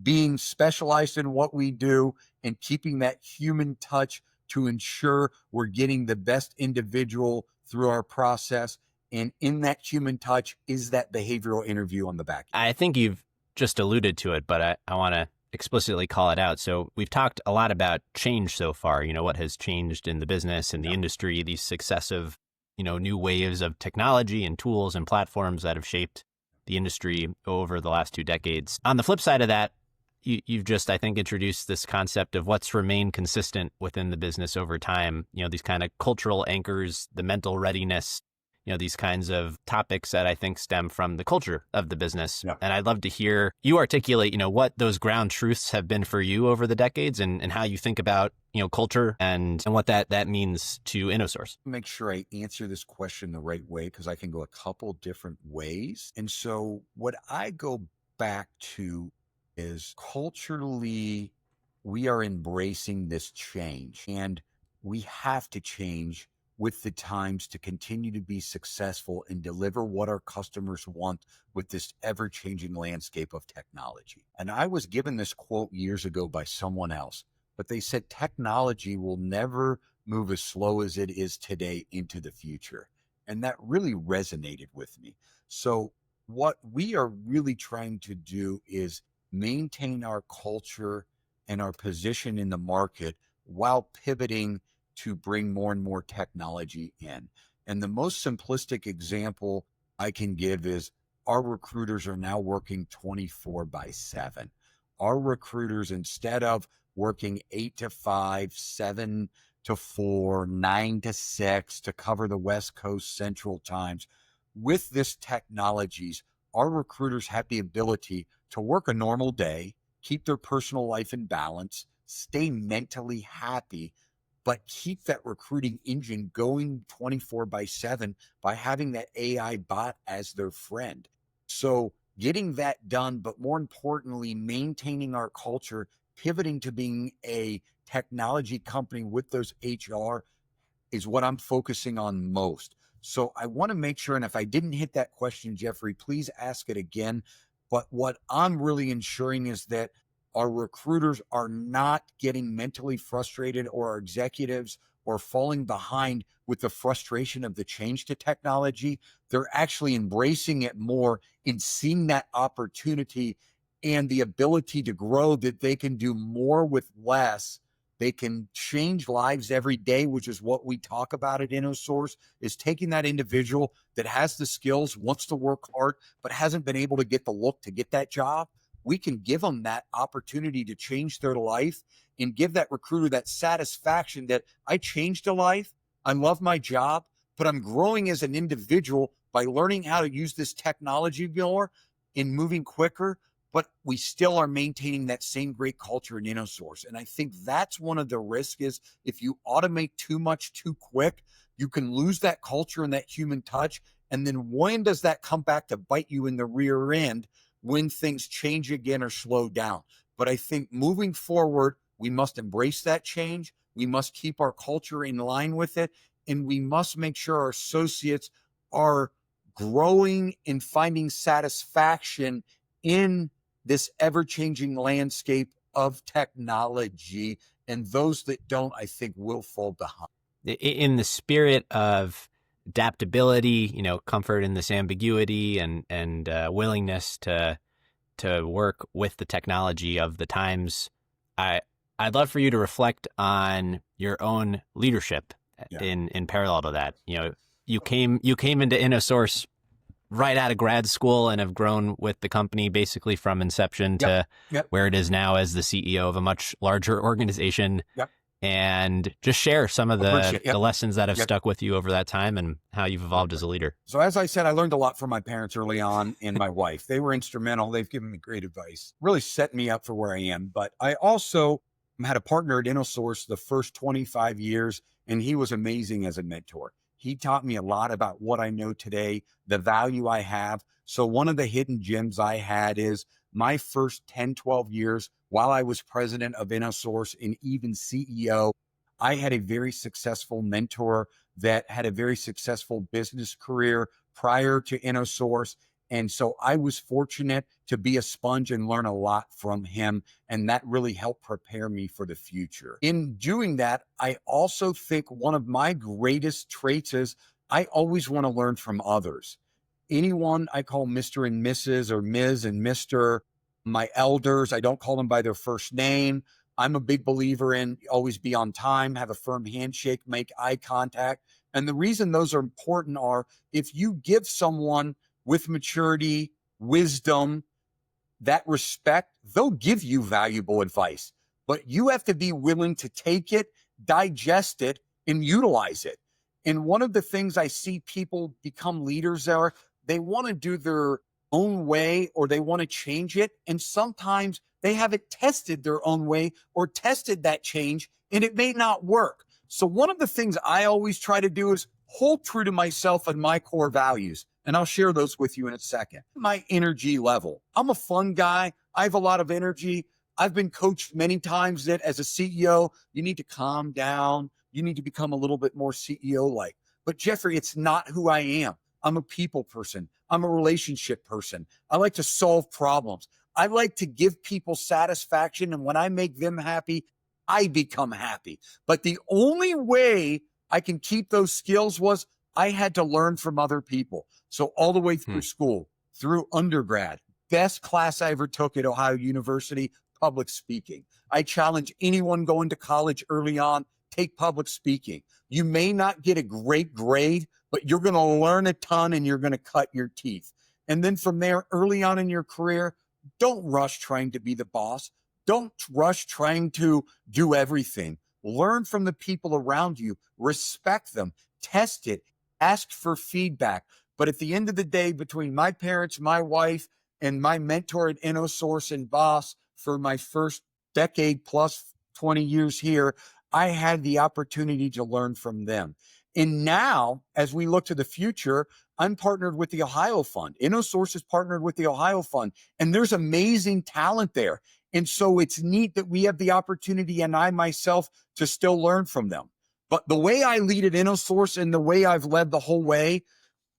C: being specialized in what we do and keeping that human touch to ensure we're getting the best individual through our process. And in that human touch is that behavioral interview on the back end.
A: I think you've just alluded to it, but I want to explicitly call it out. So we've talked a lot about change so far, what has changed in the business and the industry, these successive, new waves of technology and tools and platforms that have shaped the industry over the last 2 decades. On the flip side of that, you've just, I think, introduced this concept of what's remained consistent within the business over time, these kind of cultural anchors, the mental readiness, these kinds of topics that I think stem from the culture of the business. Yeah. And I'd love to hear you articulate, what those ground truths have been for you over the decades and how you think about, culture and what that means to InnoSource.
C: Make sure I answer this question the right way because I can go a couple different ways. And so what I go back to is culturally, we are embracing this change and we have to change with the times to continue to be successful and deliver what our customers want with this ever-changing landscape of technology. And I was given this quote years ago by someone else, but they said technology will never move as slow as it is today into the future. And that really resonated with me. So what we are really trying to do is maintain our culture and our position in the market while pivoting to bring more and more technology in. And the most simplistic example I can give is our recruiters are now working 24/7. Our recruiters, instead of working 8 to 5, 7 to 4, 9 to 6 to cover the West Coast Central times, with this technologies, our recruiters have the ability to work a normal day, keep their personal life in balance, stay mentally happy, but keep that recruiting engine going 24/7 by having that AI bot as their friend. So getting that done, but more importantly, maintaining our culture, pivoting to being a technology company with those HR is what I'm focusing on most. So I want to make sure, and if I didn't hit that question, Jeffrey, please ask it again. But what I'm really ensuring is that our recruiters are not getting mentally frustrated, or our executives or falling behind with the frustration of the change to technology. They're actually embracing it more and seeing that opportunity and the ability to grow, that they can do more with less. They can change lives every day, which is what we talk about at InnoSource, is taking that individual that has the skills, wants to work hard, but hasn't been able to get the look to get that job. We can give them that opportunity to change their life and give that recruiter that satisfaction that I changed a life. I love my job, but I'm growing as an individual by learning how to use this technology more and moving quicker. But we still are maintaining that same great culture in InnoSource. And I think that's one of the risks, is if you automate too much too quick, you can lose that culture and that human touch. And then when does that come back to bite you in the rear end, when things change again or slow down? But I think moving forward, we must embrace that change. We must keep our culture in line with it. And we must make sure our associates are growing and finding satisfaction in this ever-changing landscape of technology. And those that don't, I think, will fall behind.
A: In the spirit of adaptability, comfort in this ambiguity, and willingness to work with the technology of the times, I'd love for you to reflect on your own leadership in parallel to that. You came into InnoSource right out of grad school and have grown with the company basically from inception to where it is now as the CEO of a much larger organization. And just share some of the lessons that have stuck with you over that time and how you've evolved as a leader.
C: So as I said, I learned a lot from my parents early on, and my wife. They were instrumental. They've given me great advice, really set me up for where I am. But I also had a partner at InnoSource the first 25 years, and he was amazing as a mentor. He taught me a lot about what I know today, the value I have. So one of the hidden gems I had is my first 10, 12 years while I was president of InnoSource and even CEO, I had a very successful mentor that had a very successful business career prior to InnoSource. And so I was fortunate to be a sponge and learn a lot from him. And that really helped prepare me for the future. In doing that, I also think one of my greatest traits is I always want to learn from others. Anyone I call Mr. and Mrs. or Ms. and Mr., my elders, I don't call them by their first name. I'm a big believer in always be on time, have a firm handshake, make eye contact. And the reason those are important are if you give someone with maturity, wisdom, that respect, they'll give you valuable advice, but you have to be willing to take it, digest it, and utilize it. And one of the things I see people become leaders are they want to do their own way or they want to change it. And sometimes they haven't tested their own way or tested that change and it may not work. So one of the things I always try to do is hold true to myself and my core values. And I'll share those with you in a second. My energy level. I'm a fun guy. I have a lot of energy. I've been coached many times that as a CEO, you need to calm down. You need to become a little bit more CEO-like. But Jeffrey, it's not who I am. I'm a people person. I'm a relationship person. I like to solve problems. I like to give people satisfaction. And when I make them happy, I become happy. But the only way I can keep those skills was I had to learn from other people. So all the way through school, through undergrad, best class I ever took at Ohio University, public speaking. I challenge anyone going to college early on, take public speaking. You may not get a great grade, but you're going to learn a ton and you're going to cut your teeth. And then from there, early on in your career, don't rush trying to be the boss. Don't rush trying to do everything. Learn from the people around you, respect them, test it, ask for feedback. But at the end of the day, between my parents, my wife, and my mentor at InnoSource and boss for my first decade plus 20 years here, I had the opportunity to learn from them. And now, as we look to the future, I'm partnered with the Ohio Fund. InnoSource is partnered with the Ohio Fund, and there's amazing talent there. And so it's neat that we have the opportunity, and I myself, to still learn from them. But the way I lead at InnoSource and the way I've led the whole way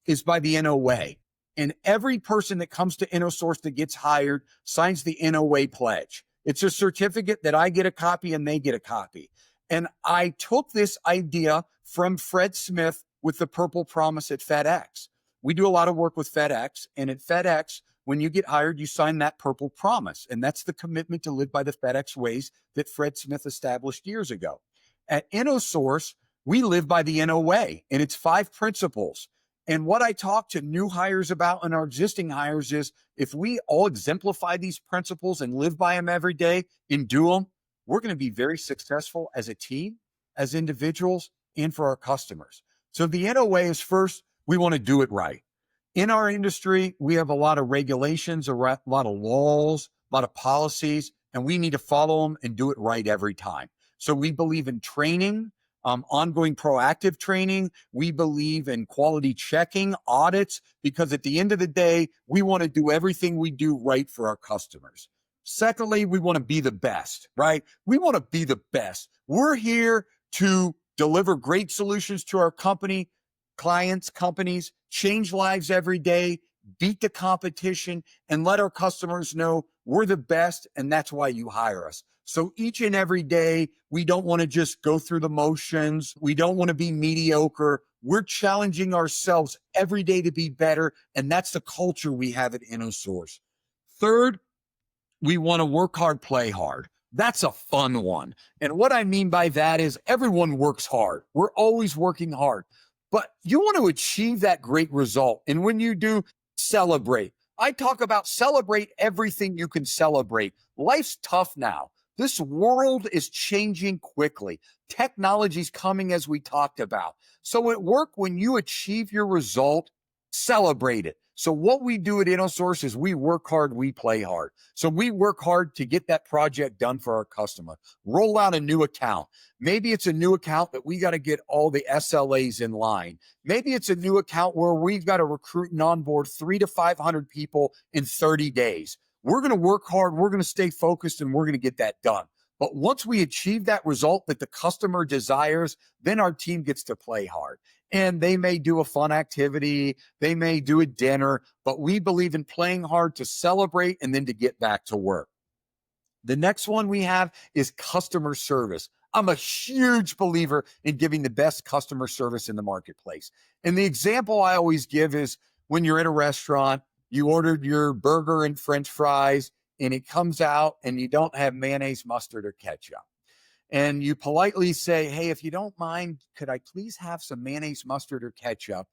C: is by the NOA. And every person that comes to InnoSource that gets hired signs the NOA pledge. It's a certificate that I get a copy and they get a copy. And I took this idea from Fred Smith with the Purple Promise at FedEx. We do a lot of work with FedEx, and at FedEx, when you get hired, you sign that Purple Promise. And that's the commitment to live by the FedEx ways that Fred Smith established years ago. At InnoSource, we live by the NOA, and it's 5 principles. And what I talk to new hires about and our existing hires is if we all exemplify these principles and live by them every day and do them, we're going to be very successful as a team, as individuals, and for our customers. So the NOA is first, we want to do it right. In our industry, we have a lot of regulations, a lot of laws, a lot of policies, and we need to follow them and do it right every time. So we believe in training, ongoing proactive training. We believe in quality checking, audits, because at the end of the day, we want to do everything we do right for our customers. Secondly, we want to be the best, right? We want to be the best. We're here to deliver great solutions to our company, clients, companies, change lives every day, beat the competition, and let our customers know we're the best, and that's why you hire us. So each and every day, we don't want to just go through the motions. We don't want to be mediocre. We're challenging ourselves every day to be better, and that's the culture we have at InnoSource. Third, we want to work hard, play hard. That's a fun one. And what I mean by that is everyone works hard. We're always working hard, but you want to achieve that great result. And when you do, celebrate. I talk about celebrate everything you can celebrate. Life's tough now. This world is changing quickly. Technology's coming, as we talked about. So at work, when you achieve your result, celebrate it. So what we do at InnoSource is we work hard, we play hard. So we work hard to get that project done for our customer. Roll out a new account. Maybe it's a new account that we got to get all the SLAs in line. Maybe it's a new account where we've got to recruit and onboard 300 to 500 people in 30 days. We're going to work hard. We're going to stay focused, and we're going to get that done. But once we achieve that result that the customer desires, then our team gets to play hard. And they may do a fun activity, they may do a dinner, but we believe in playing hard to celebrate and then to get back to work. The next one we have is customer service. I'm a huge believer in giving the best customer service in the marketplace. And the example I always give is when you're at a restaurant, you ordered your burger and French fries, and it comes out and you don't have mayonnaise, mustard, or ketchup. And you politely say, hey, if you don't mind, could I please have some mayonnaise, mustard, or ketchup?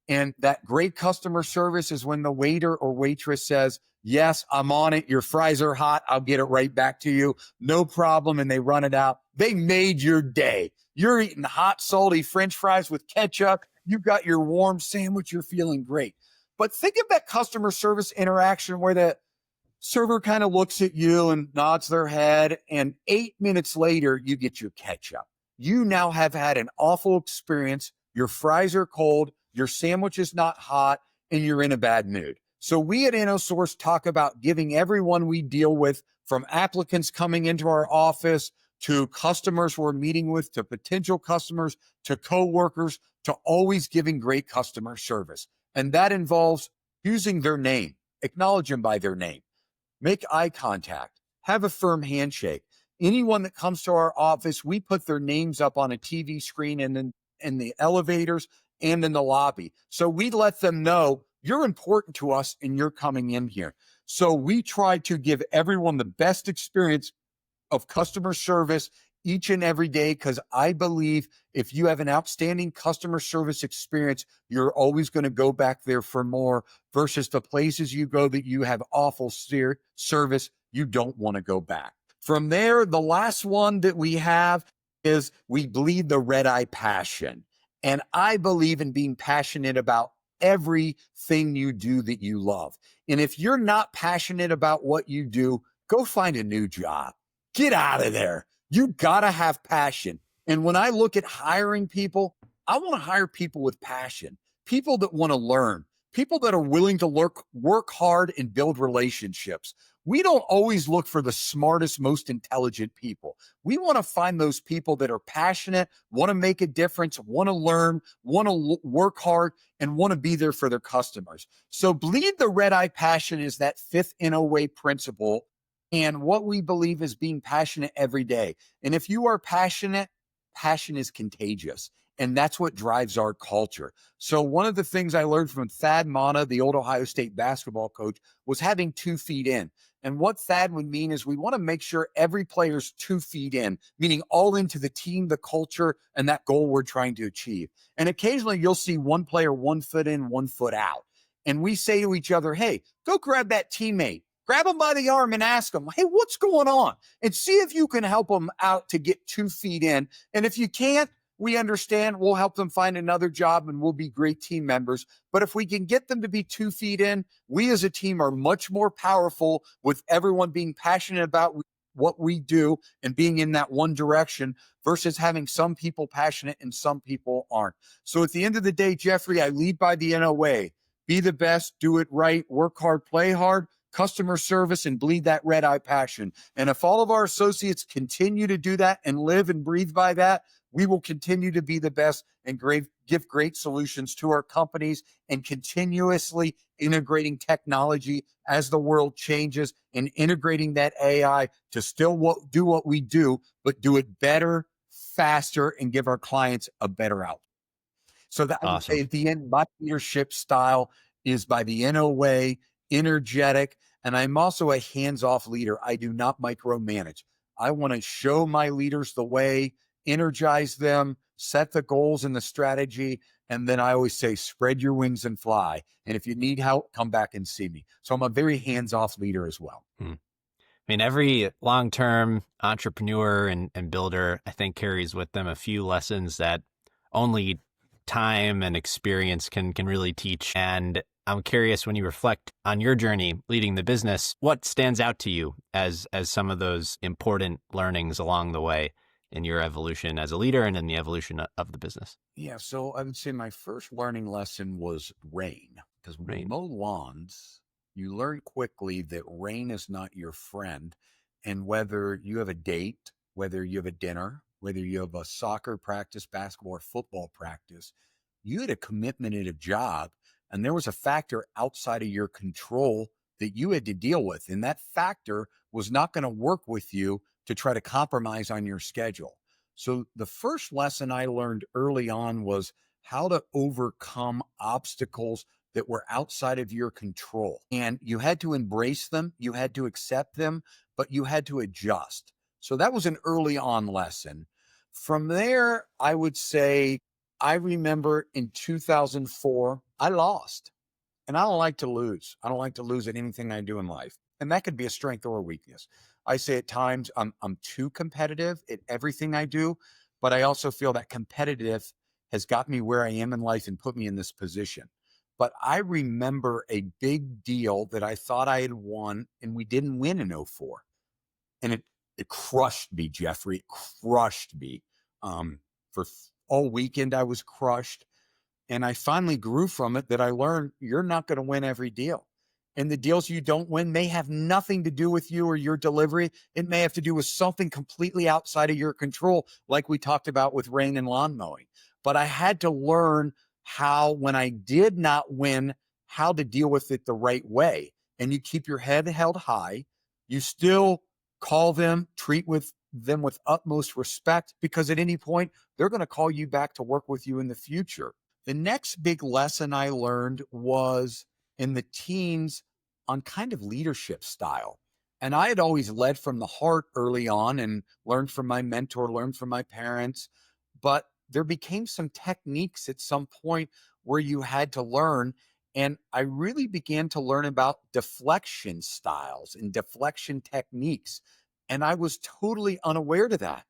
C: And that great customer service is when the waiter or waitress says, yes, I'm on it. Your fries are hot. I'll get it right back to you. No problem. And they run it out. They made your day. You're eating hot, salty French fries with ketchup. You've got your warm sandwich. You're feeling great. But think of that customer service interaction where the server kind of looks at you and nods their head, and 8 minutes later, you get your ketchup. You now have had an awful experience. Your fries are cold, your sandwich is not hot, and you're in a bad mood. So we at InnoSource talk about giving everyone we deal with, from applicants coming into our office to customers we're meeting with, to potential customers, to coworkers, to always giving great customer service. And that involves using their name, acknowledge them by their name. Make eye contact, have a firm handshake. Anyone that comes to our office, we put their names up on a TV screen and in the elevators and in the lobby. So we let them know you're important to us and you're coming in here. So we try to give everyone the best experience of customer service each and every day, because I believe if you have an outstanding customer service experience, you're always going to go back there for more versus the places you go that you have awful service, you don't want to go back. From there, the last one that we have is we bleed the red eye passion. And I believe in being passionate about everything you do that you love. And if you're not passionate about what you do, go find a new job. Get out of there. You got to have passion. And when I look at hiring people, I want to hire people with passion, people that want to learn, people that are willing to work hard and build relationships. We don't always look for the smartest, most intelligent people. We want to find those people that are passionate, want to make a difference, want to learn, want to work hard, and want to be there for their customers. So bleed the red eye passion is that fifth NOA principle. And what we believe is being passionate every day. And if you are passionate, passion is contagious. And that's what drives our culture. So one of the things I learned from Thad Mana, the old Ohio State basketball coach, was having 2 feet in. And what Thad would mean is we want to make sure every player's 2 feet in, meaning all into the team, the culture, and that goal we're trying to achieve. And occasionally you'll see one player 1 foot in, 1 foot out. And we say to each other, hey, go grab that teammate. Grab them by the arm and ask them, hey, what's going on? And see if you can help them out to get 2 feet in. And if you can't, we understand. We'll help them find another job and we'll be great team members. But if we can get them to be 2 feet in, we as a team are much more powerful with everyone being passionate about what we do and being in that one direction versus having some people passionate and some people aren't. So at the end of the day, Jeffrey, I lead by the NOA. Be the best, do it right, work hard, play hard, customer service, and bleed that red eye passion. And if all of our associates continue to do that and live and breathe by that, we will continue to be the best and give great solutions to our companies and continuously integrating technology as the world changes and integrating that AI to still do what we do, but do it better, faster, and give our clients a better outcome. So that I would say at the end, my leadership style is by the NOA, energetic, and I'm also a hands-off leader. I do not micromanage. I want to show my leaders the way, energize them, set the goals and the strategy, and then I always say, spread your wings and fly. And if you need help, come back and see me. So I'm a very hands-off leader as well.
A: I mean, every long-term entrepreneur and builder, I think, carries with them a few lessons that only time and experience can really teach. And I'm curious, when you reflect on your journey leading the business, what stands out to you as some of those important learnings along the way in your evolution as a leader and in the evolution of the business?
C: Yeah, so I would say my first learning lesson was rain. Because when you mow lawns, you learn quickly that rain is not your friend. And whether you have a date, whether you have a dinner, whether you have a soccer practice, basketball, or football practice, you had a commitment at a job, and there was a factor outside of your control that you had to deal with. And that factor was not going to work with you to try to compromise on your schedule. So the first lesson I learned early on was how to overcome obstacles that were outside of your control. And you had to embrace them, you had to accept them, but you had to adjust. So that was an early on lesson. From there, I would say, I remember in 2004, I lost. And I don't like to lose. I don't like to lose at anything I do in life. And that could be a strength or a weakness. I say at times I'm too competitive at everything I do, but I also feel that competitive has got me where I am in life and put me in this position. But I remember a big deal that I thought I had won, and we didn't win in 04. And it crushed me, Jeffrey. It crushed me. For all weekend, I was crushed. And I finally grew from it that I learned you're not going to win every deal. And the deals you don't win may have nothing to do with you or your delivery. It may have to do with something completely outside of your control, like we talked about with rain and lawn mowing. But I had to learn how, when I did not win, how to deal with it the right way. And you keep your head held high. You still call them, treat them with utmost respect, because at any point, they're going to call you back to work with you in the future. The next big lesson I learned was in the teens on kind of leadership style. And I had always led from the heart early on and learned from my mentor, learned from my parents. But there became some techniques at some point where you had to learn. And I really began to learn about deflection styles and deflection techniques. And I was totally unaware to that.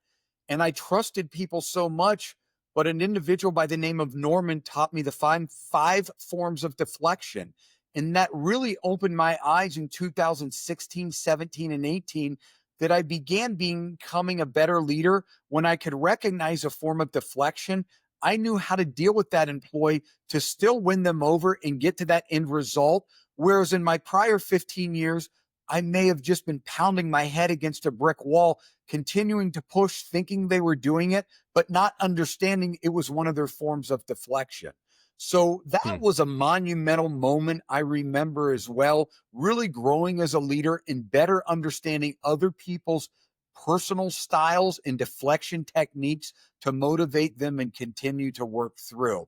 C: And I trusted people so much. But an individual by the name of Norman taught me the five forms of deflection. And that really opened my eyes in 2016, 17, and 18 that I began becoming a better leader when I could recognize a form of deflection. I knew how to deal with that employee to still win them over and get to that end result. Whereas in my prior 15 years, I may have just been pounding my head against a brick wall, continuing to push, thinking they were doing it, but not understanding it was one of their forms of deflection. So that was a monumental moment I remember as well, really growing as a leader and better understanding other people's personal styles and deflection techniques to motivate them and continue to work through.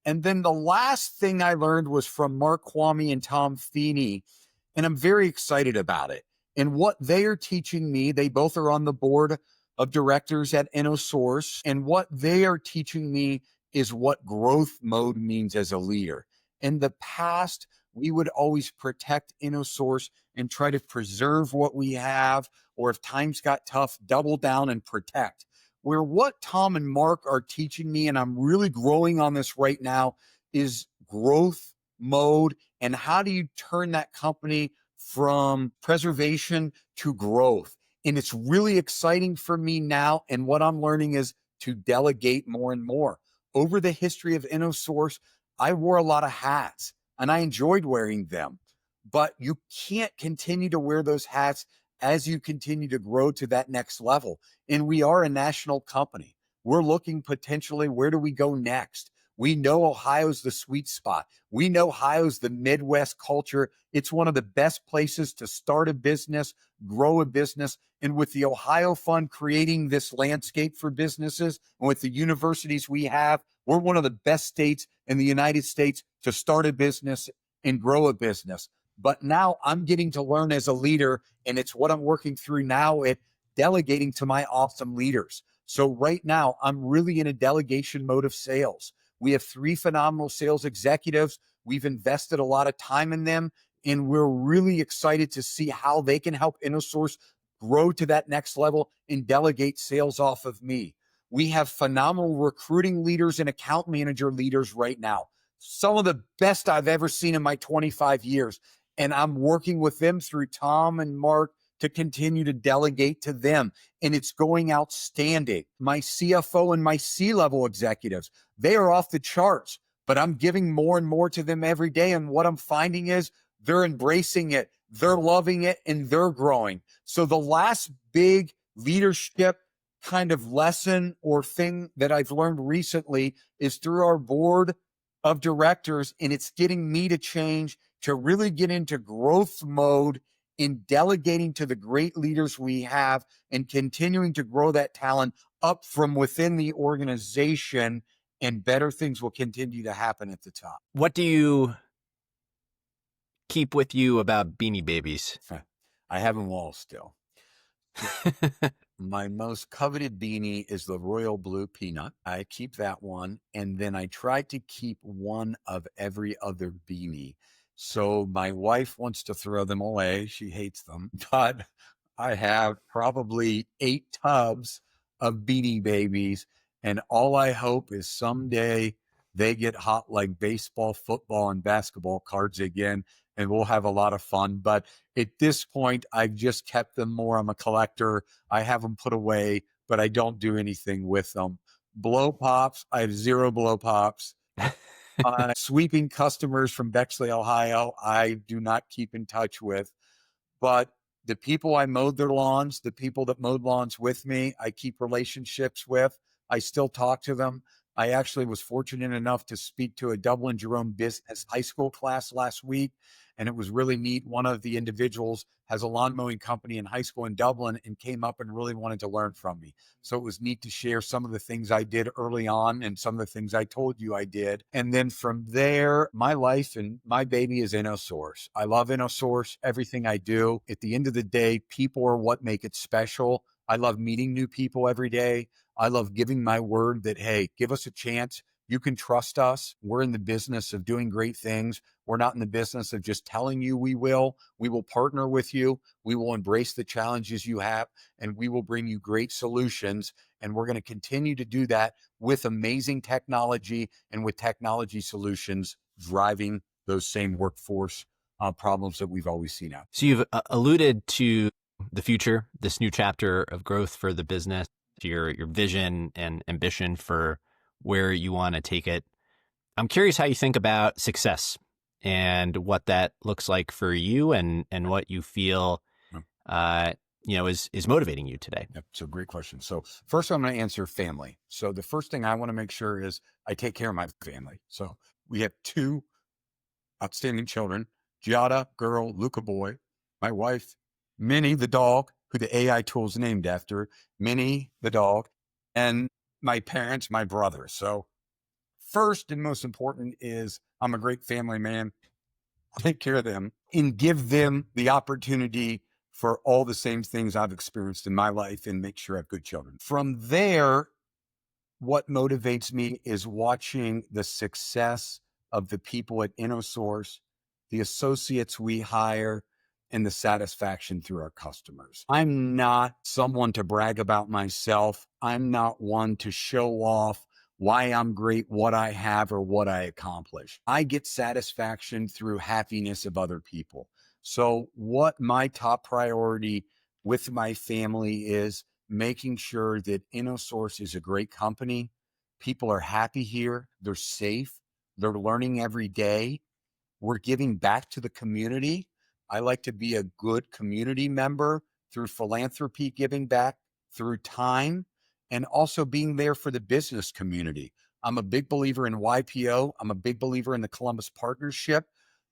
C: And then the last thing I learned was from Mark Kwame and Tom Feeney, and I'm very excited about it. And what they are teaching me, they both are on the board of directors at InnoSource, and what they are teaching me is what growth mode means as a leader. In the past, we would always protect InnoSource and try to preserve what we have, or if times got tough, double down and protect. Where what Tom and Mark are teaching me, and I'm really growing on this right now, is growth mode. And how do you turn that company from preservation to growth? And it's really exciting for me now. And what I'm learning is to delegate more and more. Over the history of InnoSource, I wore a lot of hats and I enjoyed wearing them, but you can't continue to wear those hats as you continue to grow to that next level. And we are a national company. We're looking potentially, where do we go next? We know Ohio's the sweet spot. We know Ohio's the Midwest culture. It's one of the best places to start a business, grow a business. And with the Ohio Fund creating this landscape for businesses, and with the universities we have, we're one of the best states in the United States to start a business and grow a business. But now I'm getting to learn as a leader, and it's what I'm working through now at delegating to my awesome leaders. So right now, I'm really in a delegation mode of sales. We have 3 phenomenal sales executives. We've invested a lot of time in them, and we're really excited to see how they can help InnoSource grow to that next level and delegate sales off of me. We have phenomenal recruiting leaders and account manager leaders right now. Some of the best I've ever seen in my 25 years. And I'm working with them through Tom and Mark to continue to delegate to them. And it's going outstanding. My CFO and my C-level executives, they are off the charts, but I'm giving more and more to them every day. And what I'm finding is they're embracing it, they're loving it, and they're growing. So the last big leadership kind of lesson or thing that I've learned recently is through our board of directors, and it's getting me to change to really get into growth mode in delegating to the great leaders we have and continuing to grow that talent up from within the organization, and better things will continue to happen at the top.
A: What do you keep with you about Beanie Babies?
C: I have them all still. My most coveted beanie is the royal blue peanut. I keep that one. And then I try to keep one of every other beanie. So my wife wants to throw them away. She hates them. But I have probably 8 tubs of Beanie Babies. And all I hope is someday they get hot like baseball, football, and basketball cards again. And we'll have a lot of fun. But at this point, I've just kept them more. I'm a collector. I have them put away, but I don't do anything with them. Blow pops, I have 0 blow pops. Sweeping customers from Bexley, Ohio, I do not keep in touch with. But the people I mowed their lawns, the people that mowed lawns with me, I keep relationships with. I still talk to them. I actually was fortunate enough to speak to a Dublin Jerome Business High School class last week, and it was really neat. One of the individuals has a lawn mowing company in high school in Dublin and came up and really wanted to learn from me. So it was neat to share some of the things I did early on and some of the things I told you I did. And then from there, my life and my baby is InnoSource. I love InnoSource, everything I do. At the end of the day, people are what make it special. I love meeting new people every day. I love giving my word that, hey, give us a chance. You can trust us. We're in the business of doing great things. We're not in the business of just telling you we will. We will partner with you. We will embrace the challenges you have, and we will bring you great solutions. And we're going to continue to do that with amazing technology and with technology solutions driving those same workforce problems that we've always seen out.
A: So you've alluded to the future, this new chapter of growth for the business, your vision and ambition for where you want to take it. I'm curious how you think about success and what that looks like for you and what you feel is motivating you today.
C: Yep. So great question. So first I'm going to answer family. So the first thing I want to make sure is I take care of my family. So we have two outstanding children, Giada, girl, Luca, boy, my wife, Minnie, the dog, who the AI tool is named after, Minnie, the dog, and my parents, my brother. So first and most important is I'm a great family man. I take care of them and give them the opportunity for all the same things I've experienced in my life and make sure I have good children. From there, what motivates me is watching the success of the people at InnoSource, the associates we hire, and the satisfaction through our customers. I'm not someone to brag about myself. I'm not one to show off why I'm great, what I have, or what I accomplish. I get satisfaction through happiness of other people. So what my top priority with my family is making sure that InnoSource is a great company. People are happy here. They're safe. They're learning every day. We're giving back to the community. I like to be a good community member through philanthropy, giving back through time, and also being there for the business community. I'm a big believer in YPO. I'm a big believer in the Columbus Partnership.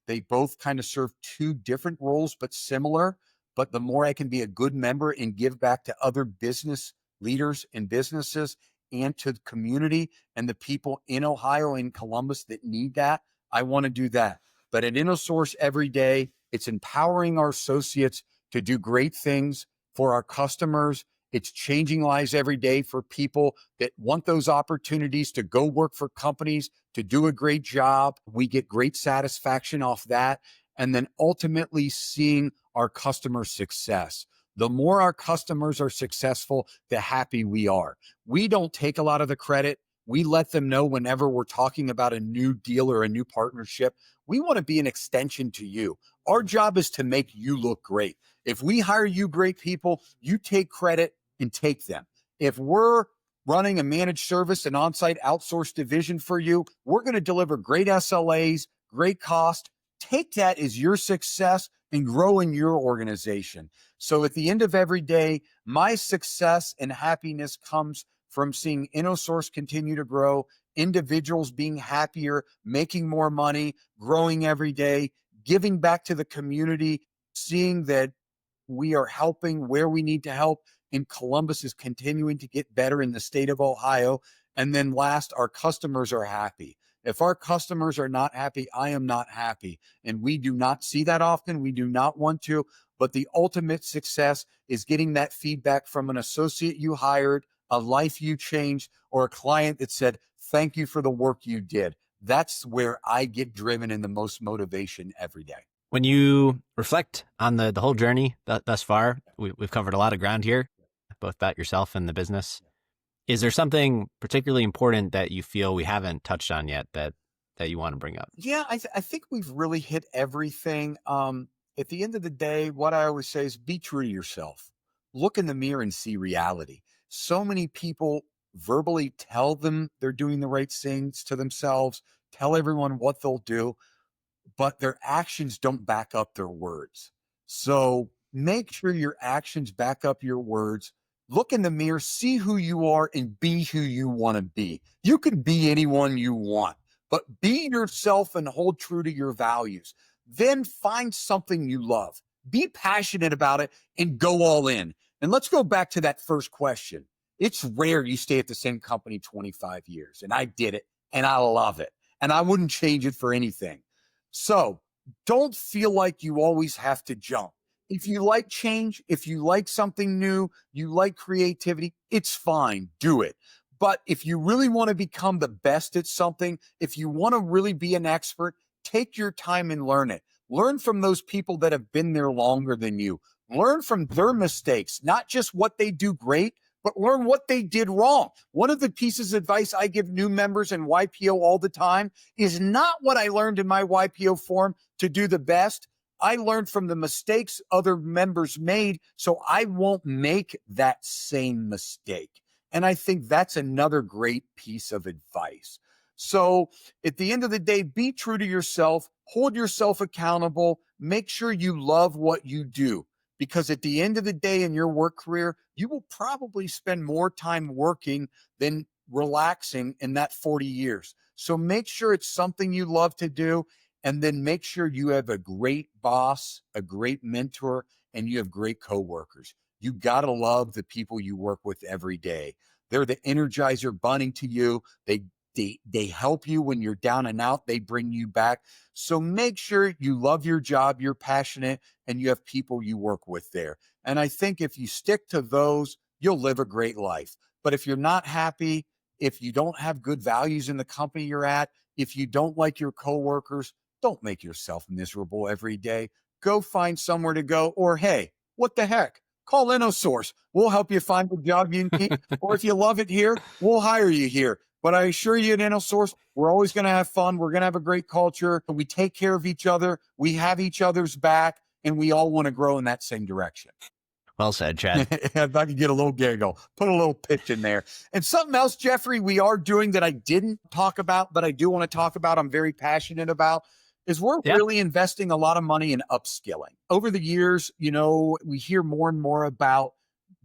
C: They both kind of serve two different roles, but similar. But the more I can be a good member and give back to other business leaders and businesses and to the community and the people in Ohio and Columbus that need that, I want to do that. But at InnoSource every day, it's empowering our associates to do great things for our customers. It's changing lives every day for people that want those opportunities to go work for companies, to do a great job. We get great satisfaction off that. And then ultimately seeing our customer success. The more our customers are successful, the happy we are. We don't take a lot of the credit. We let them know whenever we're talking about a new deal or a new partnership. We want to be an extension to you. Our job is to make you look great. If we hire you great people, you take credit and take them. If we're running a managed service and on-site outsourced division for you, we're going to deliver great SLAs, great cost. Take that as your success and grow in your organization. So at the end of every day, my success and happiness comes from seeing InnoSource continue to grow, individuals being happier, making more money, growing every day, giving back to the community, seeing that we are helping where we need to help, and Columbus is continuing to get better in the state of Ohio. And then last, our customers are happy. If our customers are not happy, I am not happy. And we do not see that often. We do not want to. But the ultimate success is getting that feedback from an associate you hired, a life you changed, or a client that said, thank you for the work you did. That's where I get driven in the most motivation every day.
A: When you reflect on the whole journey thus far, we've covered a lot of ground here, both about yourself and the business. Is there something particularly important that you feel we haven't touched on yet that you want to bring up?
C: Yeah, I think we've really hit everything. At the end of the day, what I always say is be true to yourself. Look in the mirror and see reality. So many people verbally tell them they're doing the right things to themselves, tell everyone what they'll do, but their actions don't back up their words. So make sure your actions back up your words. look in the mirror, see who you are, and be who you want to be. You can be anyone you want, but be yourself and hold true to your values. Then find something you love. Be passionate about it and go all in. And let's go back to that first question. It's rare you stay at the same company 25 years, and I did it, and I love it, and I wouldn't change it for anything. So don't feel like you always have to jump. If you like change, if you like something new, you like creativity, it's fine. Do it. But if you really want to become the best at something, if you want to really be an expert, take your time and learn it. Learn from those people that have been there longer than you. Learn from their mistakes, not just what they do great, but learn what they did wrong. One of the pieces of advice I give new members in YPO all the time is not what I learned in my YPO form to do the best. I learned from the mistakes other members made, so I won't make that same mistake. And I think that's another great piece of advice. So at the end of the day, be true to yourself, hold yourself accountable, make sure you love what you do. Because at the end of the day in your work career, you will probably spend more time working than relaxing in that 40 years. So make sure it's something you love to do. And then make sure you have a great boss, a great mentor, and you have great coworkers. You got to love the people you work with every day. They're the energizer bunny to you. They help you when you're down and out. They bring you back. So make sure you love your job, you're passionate, and you have people you work with there. And I think if you stick to those, you'll live a great life. But if you're not happy, if you don't have good values in the company you're at, if you don't like your coworkers, don't make yourself miserable every day. Go find somewhere to go, or hey, what the heck? Call InnoSource. We'll help you find the job you need. Or if you love it here, we'll hire you here. But I assure you at InnoSource, we're always going to have fun. We're going to have a great culture. We take care of each other. We have each other's back, and we all want to grow in that same direction.
A: Well said, Chad.
C: If I could get a little giggle, put a little pitch in there. And something else, Jeffrey, we are doing that I didn't talk about, but I do want to talk about, I'm very passionate about, is we're really investing a lot of money in upskilling. Over the years, we hear more and more about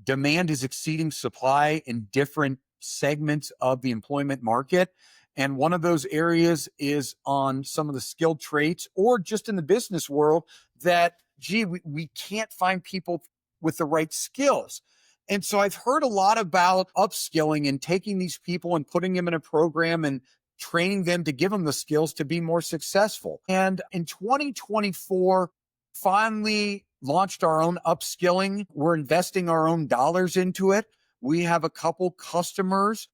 C: demand is exceeding supply in different segments of the employment market. And one of those areas is on some of the skilled traits, or just in the business world that, we can't find people with the right skills. And so I've heard a lot about upskilling and taking these people and putting them in a program and training them to give them the skills to be more successful. And in 2024, finally launched our own upskilling. We're investing our own dollars into it. We have a couple customers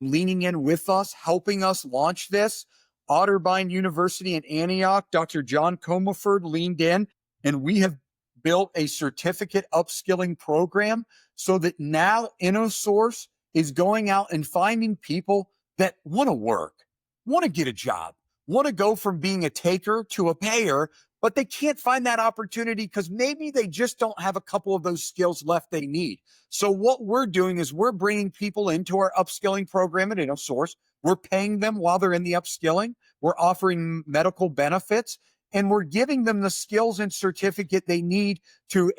C: leaning in with us, helping us launch this. Otterbein University in Antioch, Dr. John Comerford leaned in, and we have built a certificate upskilling program so that now InnoSource is going out and finding people that want to work, want to get a job, want to go from being a taker to a payer, but they can't find that opportunity because maybe they just don't have a couple of those skills left they need. So what we're doing is we're bringing people into our upskilling program at InnoSource. We're paying them while they're in the upskilling. We're offering medical benefits, and we're giving them the skills and certificate they need to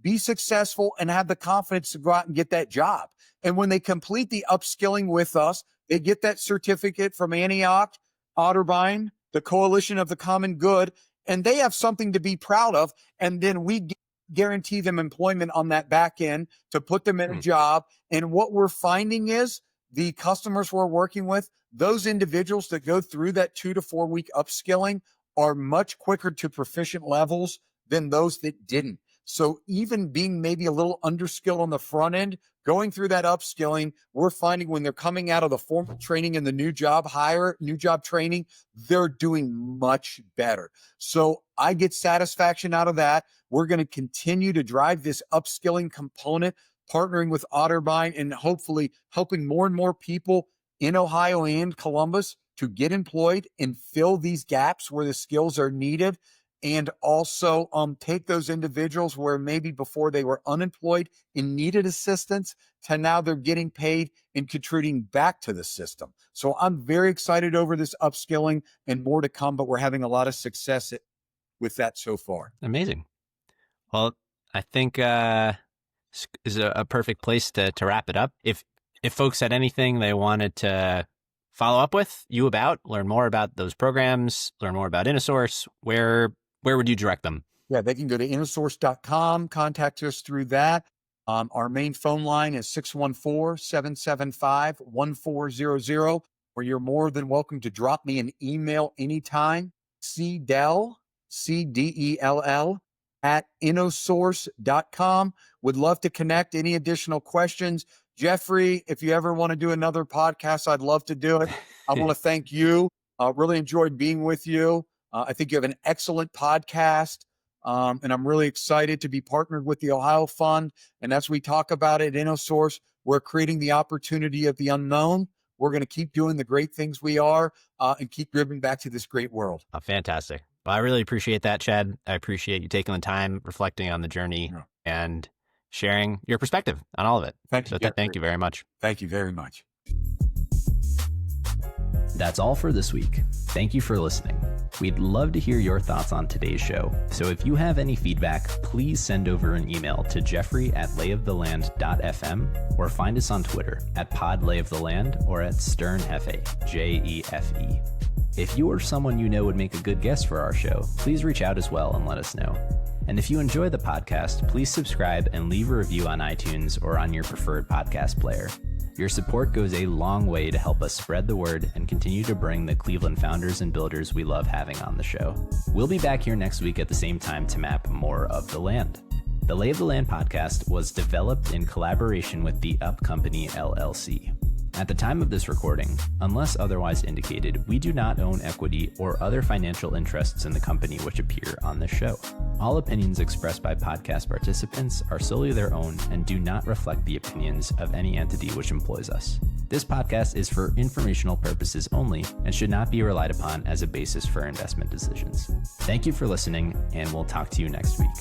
C: be successful and have the confidence to go out and get that job. And when they complete the upskilling with us, they get that certificate from Antioch, Otterbein, the Coalition of the Common Good, and they have something to be proud of. And then we guarantee them employment on that back end to put them in a job. And what we're finding is the customers we're working with, those individuals that go through that 2 to 4 week upskilling are much quicker to proficient levels than those that didn't. So even being maybe a little underskilled on the front end, going through that upskilling, we're finding when they're coming out of the formal training and the new job training, they're doing much better. So I get satisfaction out of that. We're going to continue to drive this upskilling component, partnering with Otterbein and hopefully helping more and more people in Ohio and Columbus to get employed and fill these gaps where the skills are needed. And also take those individuals where maybe before they were unemployed and needed assistance to now they're getting paid and contributing back to the system. So I'm very excited over this upskilling and more to come, but we're having a lot of success with that so far.
A: Amazing. Well, I think is a perfect place to wrap it up. If folks had anything they wanted to follow up with you about, learn more about those programs, learn more about InnoSource, where would you direct them?
C: Yeah, they can go to innosource.com, contact us through that. Our main phone line is 614-775-1400, where you're more than welcome to drop me an email anytime, cdell, C-D-E-L-L, @innosource.com. Would love to connect. Any additional questions? Jeffrey, if you ever want to do another podcast, I'd love to do it. I want to thank you. Really enjoyed being with you. I think you have an excellent podcast. And I'm really excited to be partnered with the Ohio Fund. And as we talk about it, InnoSource, we're creating the opportunity of the unknown. We're going to keep doing the great things we are and keep giving back to this great world.
A: Oh, fantastic. Well, I really appreciate that, Chad. I appreciate you taking the time, reflecting on the journey, and sharing your perspective on all of it.
C: Thank you.
A: Thank you very much.
C: Thank you very much.
A: That's all for this week. Thank you for listening. We'd love to hear your thoughts on today's show. So if you have any feedback, please send over an email to jeffrey@layoftheland.fm or find us on Twitter @podlayoftheland or @sternfa, JEFE. If you or someone you know would make a good guest for our show, please reach out as well and let us know. And if you enjoy the podcast, please subscribe and leave a review on iTunes or on your preferred podcast player. Your support goes a long way to help us spread the word and continue to bring the Cleveland founders and builders we love having on the show. We'll be back here next week at the same time to map more of the land. The Lay of the Land podcast was developed in collaboration with the Up Company, LLC. At the time of this recording, unless otherwise indicated, we do not own equity or other financial interests in the company which appear on this show. All opinions expressed by podcast participants are solely their own and do not reflect the opinions of any entity which employs us. This podcast is for informational purposes only and should not be relied upon as a basis for investment decisions. Thank you for listening, and we'll talk to you next week.